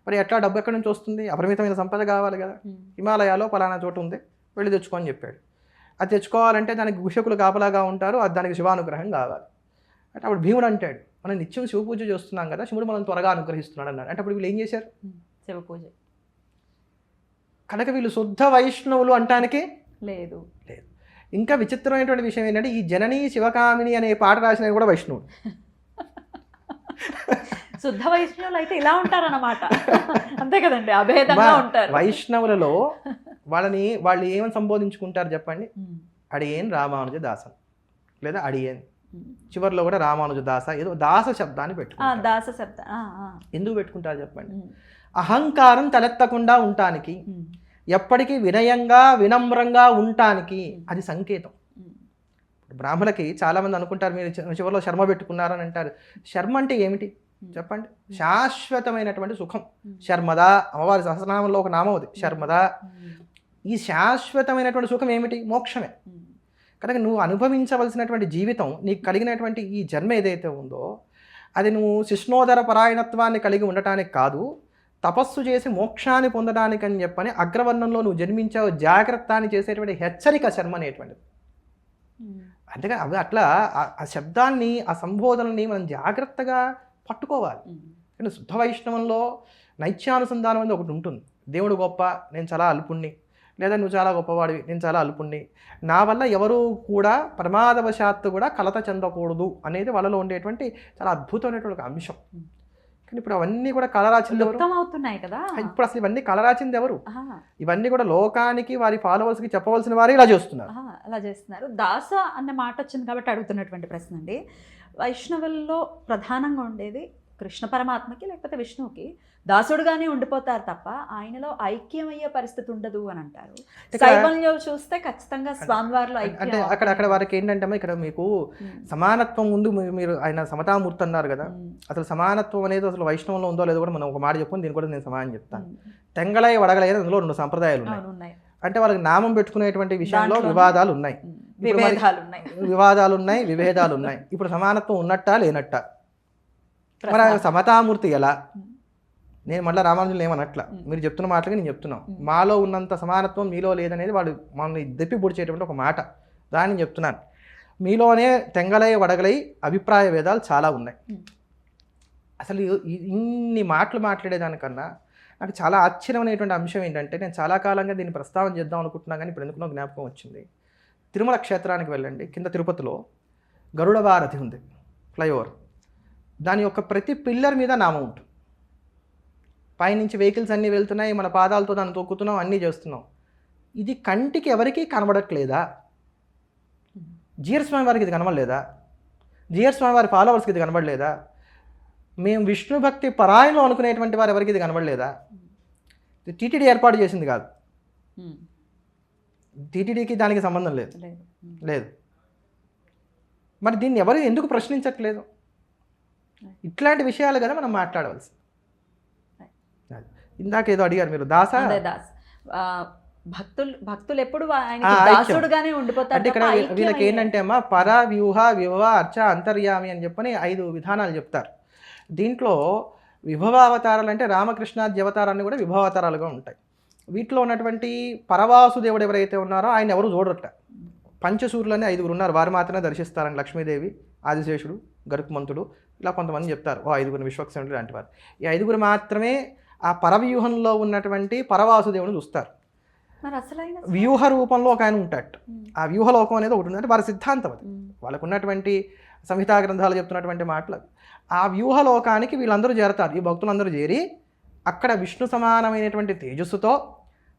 మరి ఎట్లా డబ్బు ఎక్కడి నుంచి వస్తుంది? అపరిమితమైన సంపద కావాలి కదా. హిమాలయాలో పలానా చోటు ఉంది, వెళ్ళి తెచ్చుకోని చెప్పాడు. అది తెచ్చుకోవాలంటే దానికి గుషకులు కాపలాగా ఉంటారు, అది దానికి శివానుగ్రహం కావాలి. అంటే అప్పుడు భీముడు అంటాడు, మనం నిత్యం శివ పూజ చేస్తున్నాం కదా, శివుడు మనం త్వరగా అనుగ్రహిస్తున్నాడు అన్నాడు. అంటే అప్పుడు వీళ్ళు ఏం చేశారు? శివ పూజ. కనుక వీళ్ళు శుద్ధ వైష్ణవులు అంటానికి లేదు. ఇంకా విచిత్రమైనటువంటి విషయం ఏంటంటే ఈ జననీ శివకామిని అనే పాట రాసిన కూడా వైష్ణవుడు. శుద్ధ వైష్ణవులు అయితే ఇలా ఉంటారన్నమాట. అంతే కదండి, అభేదంగా ఉంటారు. వైష్ణవులలో వాళ్ళు ఏమని సంబోధించుకుంటారు చెప్పండి? అడియేన్ రామానుజ దాసన్ లేదా అడియేన్. చివరిలో కూడా రామానుజ దాస, ఏదో దాస శబ్దాన్ని పెట్టుకుంటారు. దాస శబ్ద ఎందుకు పెట్టుకుంటారు చెప్పండి? అహంకారం తలెత్తకుండా ఉండటానికి, ఎప్పటికీ వినయంగా వినమ్రంగా ఉండటానికి అది సంకేతం. బ్రాహ్మణులకి చాలామంది అనుకుంటారు, మీరు చివరిలో శర్మ పెట్టుకున్నారని అంటారు. శర్మ అంటే ఏమిటి చెప్పండి? శాశ్వతమైనటువంటి సుఖం. శర్మదా, అమ్మవారి సహస్రనామంలో ఒక నామం అది, శర్మదా. ఈ శాశ్వతమైనటువంటి సుఖం ఏమిటి? మోక్షమే. కనుక నువ్వు అనుభవించవలసినటువంటి జీవితం, నీకు కలిగినటువంటి ఈ జన్మ ఏదైతే ఉందో అది నువ్వు శిష్ణోదర పరాయణత్వాన్ని కలిగి ఉండటానికి కాదు, తపస్సు చేసి మోక్షాన్ని పొందడానికి అని చెప్పని అగ్రవర్ణంలో నువ్వు జన్మించావు, జాగ్రత్త అని చేసేటువంటి హెచ్చరిక శర్మ అనేటువంటిది. అంతేగా అవి అట్లా ఆ శబ్దాన్ని, ఆ సంబోధనని మనం జాగ్రత్తగా పట్టుకోవాలి. కానీ శుద్ధ వైష్ణవంలో నైత్యానుసంధానం అనేది ఒకటి ఉంటుంది. దేవుడు గొప్ప, నేను చాలా అల్పుణ్ణి, లేదా నువ్వు చాలా గొప్పవాడివి, నేను చాలా అల్పుణ్ణి, నా వల్ల ఎవరు కూడా ప్రమాదవశాత్తు కూడా కలత చెందకూడదు అనేది వాళ్ళలో ఉండేటువంటి చాలా అద్భుతమైనటువంటి అంశం. కానీ ఇప్పుడు అవన్నీ కూడా కలరాచింది ఎవరు? లుప్తం అవుతున్నాయి కదా. ఇప్పుడు అసలు ఇవన్నీ కలరాచింది ఎవరు? ఆహా, ఇవన్నీ కూడా లోకానికి వారి ఫాలోవర్స్కి చెప్పవలసిన వారే ఇలా చేస్తున్నారు. ఆహా, అలా చేస్తున్నారు. దాస అన్న మాట వచ్చింది కాబట్టి అడుగుతున్నటువంటి ప్రశ్న అండి. వైష్ణవుల్లో ప్రధానంగా ఉండేది కృష్ణ పరమాత్మకి లేకపోతే విష్ణువుకి దాసుడుగానే ఉండిపోతారు తప్ప ఆయనలో ఐక్యమయ్యే పరిస్థితి ఉండదు అని అంటారు. శైవంలో చూస్తే ఖచ్చితంగా స్వామివారిలో అంటే ఐక్యం అక్కడ వారికి ఏంటంటే ఇక్కడ మీకు సమానత్వం ముందు మీరు ఆయన సమతామూర్తి అన్నారు కదా, అసలు సమానత్వం అనేది అసలు వైష్ణవంలో ఉందో లేదో కూడా మనం ఒక మాట చెప్పుకుని దీన్ని కూడా నేను సమానం చెప్తాను. తెంగళై వడగలై అందులో 2 సంప్రదాయాలు ఉన్నాయి. అంటే వాళ్ళకి నామం పెట్టుకునేటువంటి విషయంలో వివాదాలు ఉన్నాయి, వివాదాలు ఉన్నాయి, విభేదాలు ఉన్నాయి. ఇప్పుడు సమానత్వం ఉన్నట్టా లేనట్టా? మరి సమతామూర్తి ఎలా? నేను మళ్ళీ రామానుజులు ఏమనట్లా, మీరు చెప్తున్న మాటలకి నేను చెప్తున్నాం. మాలో ఉన్నంత సమానత్వం మీలో లేదనేది వాళ్ళు మనల్ని దెప్పి పొడిచేటువంటి ఒక మాట, దాన్ని చెప్తున్నాను. మీలోనే తెంగలై వడగలై అభిప్రాయ భేదాలు చాలా ఉన్నాయి. అసలు ఇన్ని మాటలు మాట్లాడేదానికన్నా నాకు చాలా ఆశ్చర్యమైనటువంటి అంశం ఏంటంటే, నేను చాలా కాలంగా దీన్ని ప్రస్తావన చేద్దాం అనుకుంటున్నా కానీ ఇప్పుడు ఎందుకునో జ్ఞాపకం వచ్చింది. తిరుమల క్షేత్రానికి వెళ్ళండి, కింద తిరుపతిలో గరుడ వారధి ఉంది, ఫ్లైఓవర్. దాని యొక్క ప్రతి పిల్లర్ మీద నామం ఉంటుంది. పైనుంచి వెహికల్స్ అన్నీ వెళ్తున్నాయి, మన పాదాలతో దాన్ని తొక్కుతున్నాం, అన్నీ చేస్తున్నాం. ఇది కంటికి ఎవరికీ కనబడట్లేదా? జీఆర్ స్వామి వారికి ఇది కనబడలేదా? జీఆర్ స్వామి వారి ఫాలోవర్స్కి ఇది కనబడలేదా? మేము విష్ణు భక్తి పరాయణం అనుకునేటువంటి వారు ఎవరికి ఇది కనబడలేదా? టీటీడీ ఏర్పాటు చేసింది కాదు, టీటీడీకి దానికి సంబంధం లేదు. మరి దీన్ని ఎవరు ఎందుకు ప్రశ్నించట్లేదు? ఇట్లాంటి విషయాలు కదా మనం మాట్లాడవలసి. ఇందాక ఏదో అడిగారు మీరు, దాస భక్తులు ఎప్పుడు దాసుడుగానే ఉండిపోతారు. అంటే ఇక్కడ వీళ్ళకి ఏంటంటే అమ్మా పర వ్యూహ విభవ అర్చ అంతర్యామి అని చెప్పని 5 విధానాలు చెప్తారు. దీంట్లో విభవావతారాలు అంటే రామకృష్ణాది అవతారాన్ని కూడా విభవావతారాలుగా ఉంటాయి. వీటిలో ఉన్నటువంటి పరవాసుదేవుడు ఎవరైతే ఉన్నారో ఆయన ఎవరు చూడరట. పంచసూరులని 5 ఉన్నారు, వారు మాత్రమే దర్శిస్తారని. లక్ష్మీదేవి, ఆదిశేషుడు, గరుత్మంతుడు, ఇలా కొంతమంది చెప్తారు. 5 విశ్వక్సేనుడు లాంటి వారు. ఈ 5 మాత్రమే ఆ పరవ్యూహంలో ఉన్నటువంటి పరవాసుదేవుని చూస్తారు. వ్యూహ రూపంలో ఒక ఆయన ఉంటాడు. ఆ వ్యూహలోకం అనేది ఒకటి ఉంది, అంటే వారి సిద్ధాంతం అది. వాళ్ళకు ఉన్నటువంటి సంహితా గ్రంథాలు చెప్తున్నటువంటి మాటలు. ఆ వ్యూహలోకానికి వీళ్ళందరూ చేరతారు, ఈ భక్తులందరూ చేరి అక్కడ విష్ణు సమానమైనటువంటి తేజస్సుతో,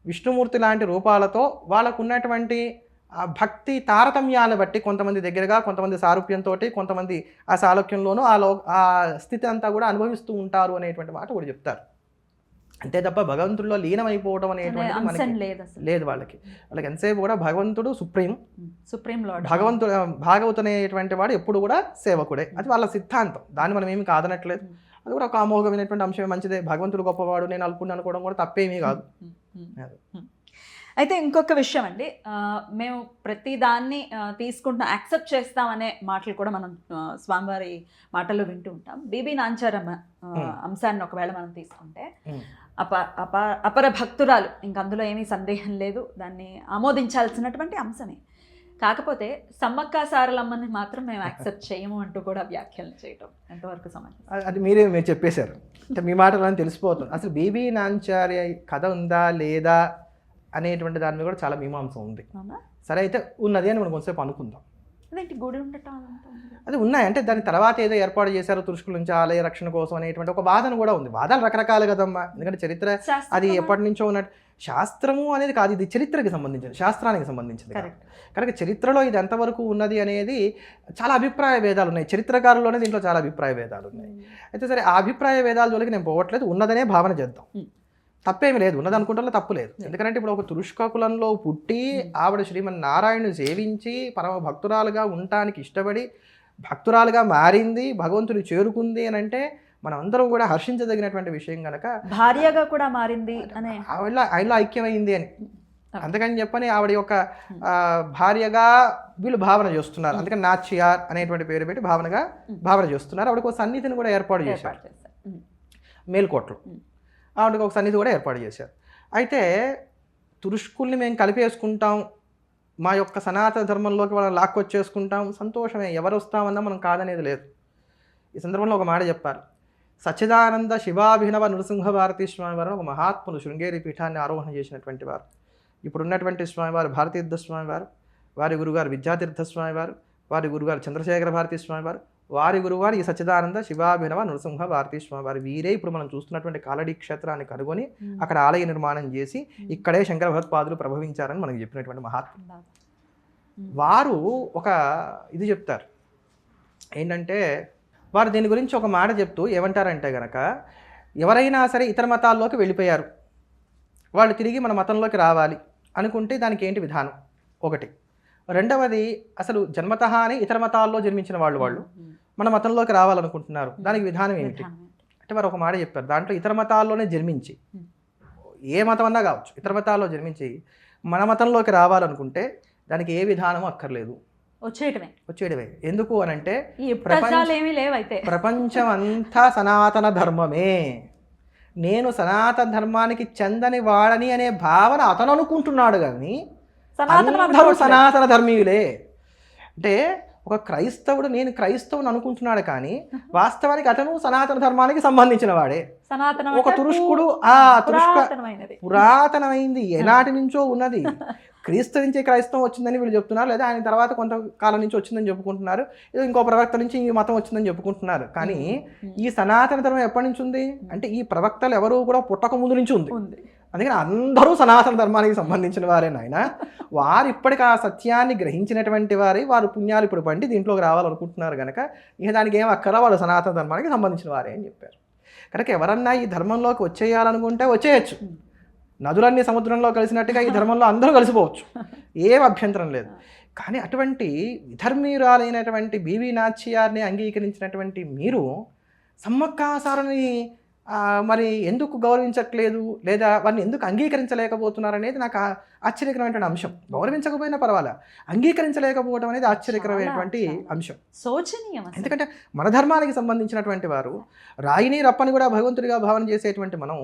విష్ణుమూర్తి లాంటి రూపాలతో వాళ్ళకు ఉన్నటువంటి ఆ భక్తి తారతమ్యాలను బట్టి కొంతమంది దగ్గరగా, కొంతమంది సారూప్యంతో, కొంతమంది ఆ సాలోక్యంలోనూ ఆ స్థితి అంతా కూడా అనుభవిస్తూ ఉంటారు అనేటువంటి మాట కూడా చెప్తారు. అంతే తప్ప భగవంతుడిలో లీనమైపోవడం అనేటువంటిది మనకి లేదు. వాళ్ళకి ఎంతసేపు కూడా భగవంతుడు సుప్రీం లార్డ్, భాగవతుడు అనేటువంటి వాడు ఎప్పుడు కూడా సేవకుడే. అది వాళ్ళ సిద్ధాంతం, దాన్ని మనం ఏమి కాదనట్లేదు. అది కూడా ఒక అమోఘమైనటువంటి అంశమే, మంచిదే. భగవంతుడు గొప్పవాడు, నేను అనుకోవడం కూడా తప్పేమీ కాదు. అయితే ఇంకొక విషయం అండి, మేము ప్రతి దాన్ని యాక్సెప్ట్ చేస్తామనే మాటలు కూడా మనం స్వామివారి మాటల్లో వింటూ ఉంటాం. బీబీ నాంచారమ్మ అంశాన్ని ఒకవేళ మనం తీసుకుంటే అపర భక్తురాలు, ఇంక అందులో ఏమీ సందేహం లేదు, దాన్ని ఆమోదించాల్సినటువంటి అంశమే. కాకపోతే సమ్మక్క సారలమ్మని మాత్రం మేము యాక్సెప్ట్ చేయము అంటూ కూడా వ్యాఖ్యలు చేయటం ఎంతవరకు సమంజసం? అది మీరు చెప్పేశారు, అంటే మీ మాటలో తెలిసిపోతుంది. అసలు బీబీ నాంచార్య కథ ఉందా లేదా అనేటువంటి దాని మీద కూడా చాలా మీమాంస ఉంది. సరే, అయితే ఉన్నది అని మనం కొంతసేపు అనుకుందాం. గుడి ఉండటం అది ఉన్నాయి, అంటే దాని తర్వాత ఏదో ఏర్పాటు చేశారు తురుష్కుల నుంచి ఆలయ రక్షణ కోసం అనేటువంటి ఒక వాదన కూడా ఉంది. వాదాలు రకరకాలు కదమ్మా, ఎందుకంటే చరిత్ర అది ఎప్పటి నుంచో ఉన్నట్టు. శాస్త్రము అనేది కాదు, ఇది చరిత్రకి సంబంధించింది, శాస్త్రానికి సంబంధించింది. కనుక చరిత్రలో ఇది ఎంతవరకు ఉన్నది అనేది చాలా అభిప్రాయ భేదాలు ఉన్నాయి. చరిత్రకారుల్లోనే దీంట్లో చాలా అభిప్రాయ భేదాలు ఉన్నాయి. అయితే సరే, ఆ అభిప్రాయ భేదాల జోలికి నేను పోవట్లేదు, ఉన్నదనే భావన చేద్దాం. తప్పేమి లేదు, ఉన్నది అనుకుంటే తప్పు లేదు. ఎందుకంటే ఇప్పుడు ఒక తురుష్క కులంలో పుట్టి ఆవిడ శ్రీమన్నారాయణుని సేవించి పరమ భక్తురాలుగా ఉండటానికి ఇష్టపడి భక్తురాలుగా మారింది, భగవంతుని చేరుకుంది అని అంటే మనం అందరం కూడా హర్షించదగినటువంటి విషయం కనుక. భార్యగా కూడా మారింది అనే ఆయనలో ఐక్యమైంది అని అందుకని చెప్పని ఆవిడ యొక్క భార్యగా వీళ్ళు భావన చేస్తున్నారు. అందుకని నాచ్యార్ అనేటువంటి పేరు పెట్టి భావన చేస్తున్నారు. ఆవిడకు ఒక సన్నిధిని కూడా ఏర్పాటు చేశారు మేల్కోట్లో. ఆవిడకి ఒక సన్నిధి కూడా ఏర్పాటు చేశారు. అయితే తురుష్కుల్ని మేము కలిపేసుకుంటాం, మా యొక్క సనాతన ధర్మంలోకి వాళ్ళని లాక్కొచ్చేసుకుంటాం, సంతోషమే, ఎవరు వస్తామన్నా మనం కాదనేది లేదు. ఈ సందర్భంలో ఒక మాట చెప్పారు. సచ్చిదానంద శివాభినవ నృసింహ భారతీ స్వామివారు ఒక మహాత్ములు శృంగేరి పీఠాన్ని ఆరోహణ చేసినటువంటి వారు. ఇప్పుడున్నటువంటి స్వామివారు భారతీర్థ స్వామివారు, వారి గురుగారు విద్యాతీర్థ స్వామివారు, వారి గురుగారు చంద్రశేఖర భారతీ స్వామివారు వారి గురువారు ఈ సచ్చిదానంద శివాభినవ నృసింహ భారతీ స్వామి వారి వీరే ఇప్పుడు మనం చూస్తున్నటువంటి కాలడీ క్షేత్రాన్ని కనుగొని అక్కడ ఆలయ నిర్మాణం చేసి ఇక్కడే శంకర భగవత్పాదులు ప్రభవించారని మనకు చెప్పినటువంటి మహాత్ములు. వారు ఒక ఇది చెప్తారు ఏంటంటే, వారు దీని గురించి ఒక మాట చెప్తూ ఏమంటారంటే గనక, ఎవరైనా సరే ఇతర మతాల్లోకి వెళ్ళిపోయారు, వాళ్ళు తిరిగి మన మతంలోకి రావాలి అనుకుంటే దానికి ఏంటి విధానం ఒకటి. రెండవది, అసలు జన్మతహానే ఇతర మతాల్లో జన్మించిన వాళ్ళు మన మతంలోకి రావాలనుకుంటున్నారు, దానికి విధానం ఏమిటి అంటే వారు ఒక మాట చెప్పారు. దాంట్లో ఇతర మతాల్లోనే జన్మించి, ఏ మతం అన్నా కావచ్చు, ఇతర మతాల్లో జన్మించి మన మతంలోకి రావాలనుకుంటే దానికి ఏ విధానం అక్కర్లేదు, వచ్చేయడమే. ఎందుకు అని అంటే ప్రపంచం అంతా సనాతన ధర్మమే, నేను సనాతన ధర్మానికి చెందని వాడని అనే భావన అతను అనుకుంటున్నాడు, కానీ అందరూ సనాతన ధర్మీయులే. అంటే ఒక క్రైస్తవుడు నేను క్రైస్తవుని అనుకుంటున్నాడు, కానీ వాస్తవానికి అతను సనాతన ధర్మానికి సంబంధించిన వాడే. ఒక తురుష్కుడు పురాతనమైంది, ఎలాంటి నుంచో ఉన్నది. క్రీస్తు నుంచి క్రైస్తవం వచ్చిందని వీళ్ళు చెప్తున్నారు, లేదా ఆయన తర్వాత కొంతకాలం నుంచి వచ్చిందని చెప్పుకుంటున్నారు, ఏదో ఇంకో ప్రవక్త నుంచి ఈ మతం వచ్చిందని చెప్పుకుంటున్నారు. కానీ ఈ సనాతన ధర్మం ఎప్పటి నుంచి ఉంది అంటే ఈ ప్రవక్తలు ఎవరు కూడా పుట్టక ముందు నుంచి ఉంది. అందుకని అందరూ సనాతన ధర్మానికి సంబంధించిన వారే నాయన. వారు ఇప్పటికి ఆ సత్యాన్ని గ్రహించినటువంటి వారే, వారు పుణ్యాలు ఇప్పుడు పండి దీంట్లోకి రావాలనుకుంటున్నారు కనుక ఇక దానికి ఏం అక్కరా, వాళ్ళు సనాతన ధర్మానికి సంబంధించిన వారే అని చెప్పారు. కనుక ఎవరన్నా ఈ ధర్మంలోకి వచ్చేయాలనుకుంటే వచ్చేయచ్చు. నదులన్నీ సముద్రంలో కలిసినట్టుగా ఈ ధర్మంలో అందరూ కలిసిపోవచ్చు, ఏం అభ్యంతరం లేదు. కానీ అటువంటి విధర్మీయురాలైనటువంటి బివి నాచ్యార్ని అంగీకరించినటువంటి మీరు సమ్మక్కాసారని మరి ఎందుకు గౌరవించట్లేదు, లేదా వారిని ఎందుకు అంగీకరించలేకపోతున్నారు అనేది నాకు ఆశ్చర్యకరమైనటువంటి అంశం. గౌరవించకపోయినా పర్వాలా, అంగీకరించలేకపోవడం అనేది ఆశ్చర్యకరమైనటువంటి అంశం, శోచనీయం. ఎందుకంటే మన ధర్మానికి సంబంధించినటువంటి వారు రాయిని రప్పని కూడా భగవంతుడిగా భావన చేసేటువంటి మనం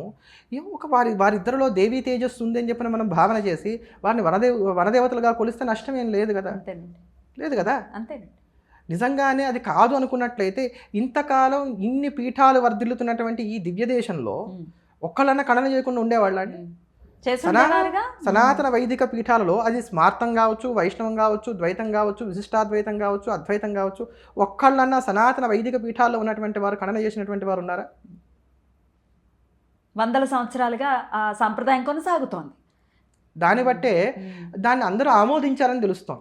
ఒక వారిద్దరిలో దేవీ తేజస్సు ఉంది అని చెప్పిన మనం భావన చేసి వారిని వనదేవతలుగా కొలిస్తే నష్టం ఏం లేదు కదా, లేదు కదా. అంతే. నిజంగానే అది కాదు అనుకున్నట్లయితే ఇంతకాలం ఇన్ని పీఠాలు వర్ధిల్లుతున్నటువంటి ఈ దివ్య దేశంలో ఒక్కళ్ళన్నా ఖండన చేయకుండా ఉండేవాళ్ళండి. సనాతన వైదిక పీఠాలలో అది స్మార్తం కావచ్చు, వైష్ణవం కావచ్చు, ద్వైతం కావచ్చు, విశిష్టాద్వైతం కావచ్చు, అద్వైతం కావచ్చు, ఒక్కళ్ళన్నా సనాతన వైదిక పీఠాల్లో ఉన్నటువంటి వారు ఖండన చేసినటువంటి వారు ఉన్నారా? వందల సంవత్సరాలుగా ఆ సంప్రదాయం కొనసాగుతోంది. దాన్ని బట్టే దాన్ని అందరూ ఆమోదించారని తెలుస్తాం.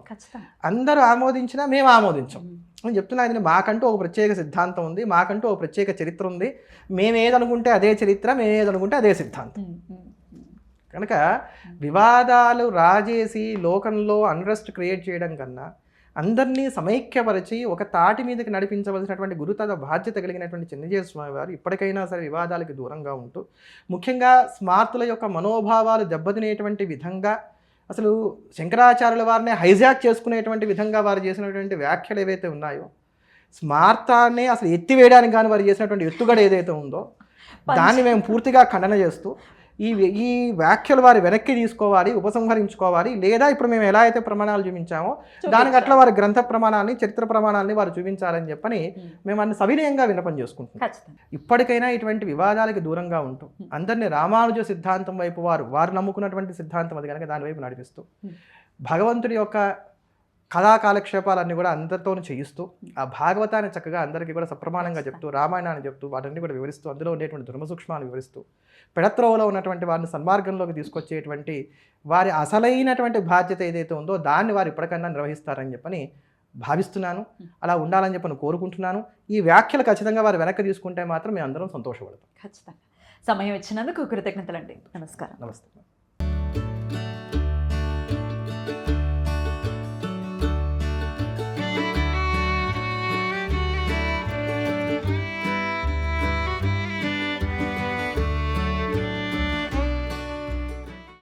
అందరూ ఆమోదించినా మేము ఆమోదించాం. నేను చెప్తున్నా, ఇది మాకంటూ ఒక ప్రత్యేక సిద్ధాంతం ఉంది, మాకంటూ ఒక ప్రత్యేక చరిత్ర ఉంది, మేమేదనుకుంటే అదే చరిత్ర, మేమేదనుకుంటే అదే సిద్ధాంతం. కనుక వివాదాలు రాజేసి లోకంలో అన్రెస్ట్ క్రియేట్ చేయడం కన్నా అందరినీ సమైక్యపరిచి ఒక తాటి మీదకి నడిపించవలసినటువంటి గురుతర బాధ్యత కలిగినటువంటి చిన్నజీవ స్వామి వారు ఇప్పటికైనా సరే వివాదాలకు దూరంగా ఉంటూ, ముఖ్యంగా స్మార్తుల యొక్క మనోభావాలు దెబ్బతినేటువంటి విధంగా, అసలు శంకరాచార్యుల వారిని హైజాక్ చేసుకునేటువంటి విధంగా వారు చేసినటువంటి వ్యాఖ్యలు ఏవైతే ఉన్నాయో, స్మార్తాన్ని అసలు ఎత్తివేయడానికి కానీ వారు చేసినటువంటి ఎత్తుగడ ఏదైతే ఉందో దాన్ని మేము పూర్తిగా ఖండన చేస్తూ ఈ వ్యాఖ్యలు వారి వెనక్కి తీసుకోవాలి, ఉపసంహరించుకోవాలి, లేదా ఇప్పుడు మేము ఎలా అయితే ప్రమాణాలు చూపించామో దానికి అట్లా వారి గ్రంథ ప్రమాణాన్ని, చరిత్ర ప్రమాణాలని వారు చూపించాలని చెప్పని మేము అన్ని సవినయంగా విన్నపం చేసుకుంటున్నాం. ఇప్పటికైనా ఇటువంటి వివాదాలకు దూరంగా ఉంటూ అందరినీ రామానుజ సిద్ధాంతం వైపు వారు నమ్ముకున్నటువంటి సిద్ధాంతం అది కనుక దాని వైపు నడిపిస్తూ భగవంతుడి యొక్క కళా కాలక్షేపాలన్నీ కూడా అందరితోనూ చేయిస్తూ ఆ భాగవతాన్ని చక్కగా అందరికీ కూడా సప్రమాణంగా చెప్తూ, రామాయణాన్ని చెప్తూ, వాటన్ని కూడా వివరిస్తూ, అందులో ఉండేటువంటి ధర్మ సూక్ష్మాలు వివరిస్తూ, పెడత్రోవలో ఉన్నటువంటి వారిని సన్మార్గంలోకి తీసుకొచ్చేటువంటి వారి అసలైనటువంటి బాధ్యత ఏదైతే ఉందో దాన్ని వారు ఇప్పటికన్నా నిర్వహిస్తారని చెప్పని భావిస్తున్నాను. అలా ఉండాలని చెప్పని కోరుకుంటున్నాను. ఈ వ్యాఖ్యలు ఖచ్చితంగా వారు వెనక్కి తీసుకుంటే మాత్రం మేము అందరం సంతోషపడతాం. ఖచ్చితంగా. సమయం ఇచ్చినందుకు కృతజ్ఞతలండి. నమస్కారం. నమస్తే.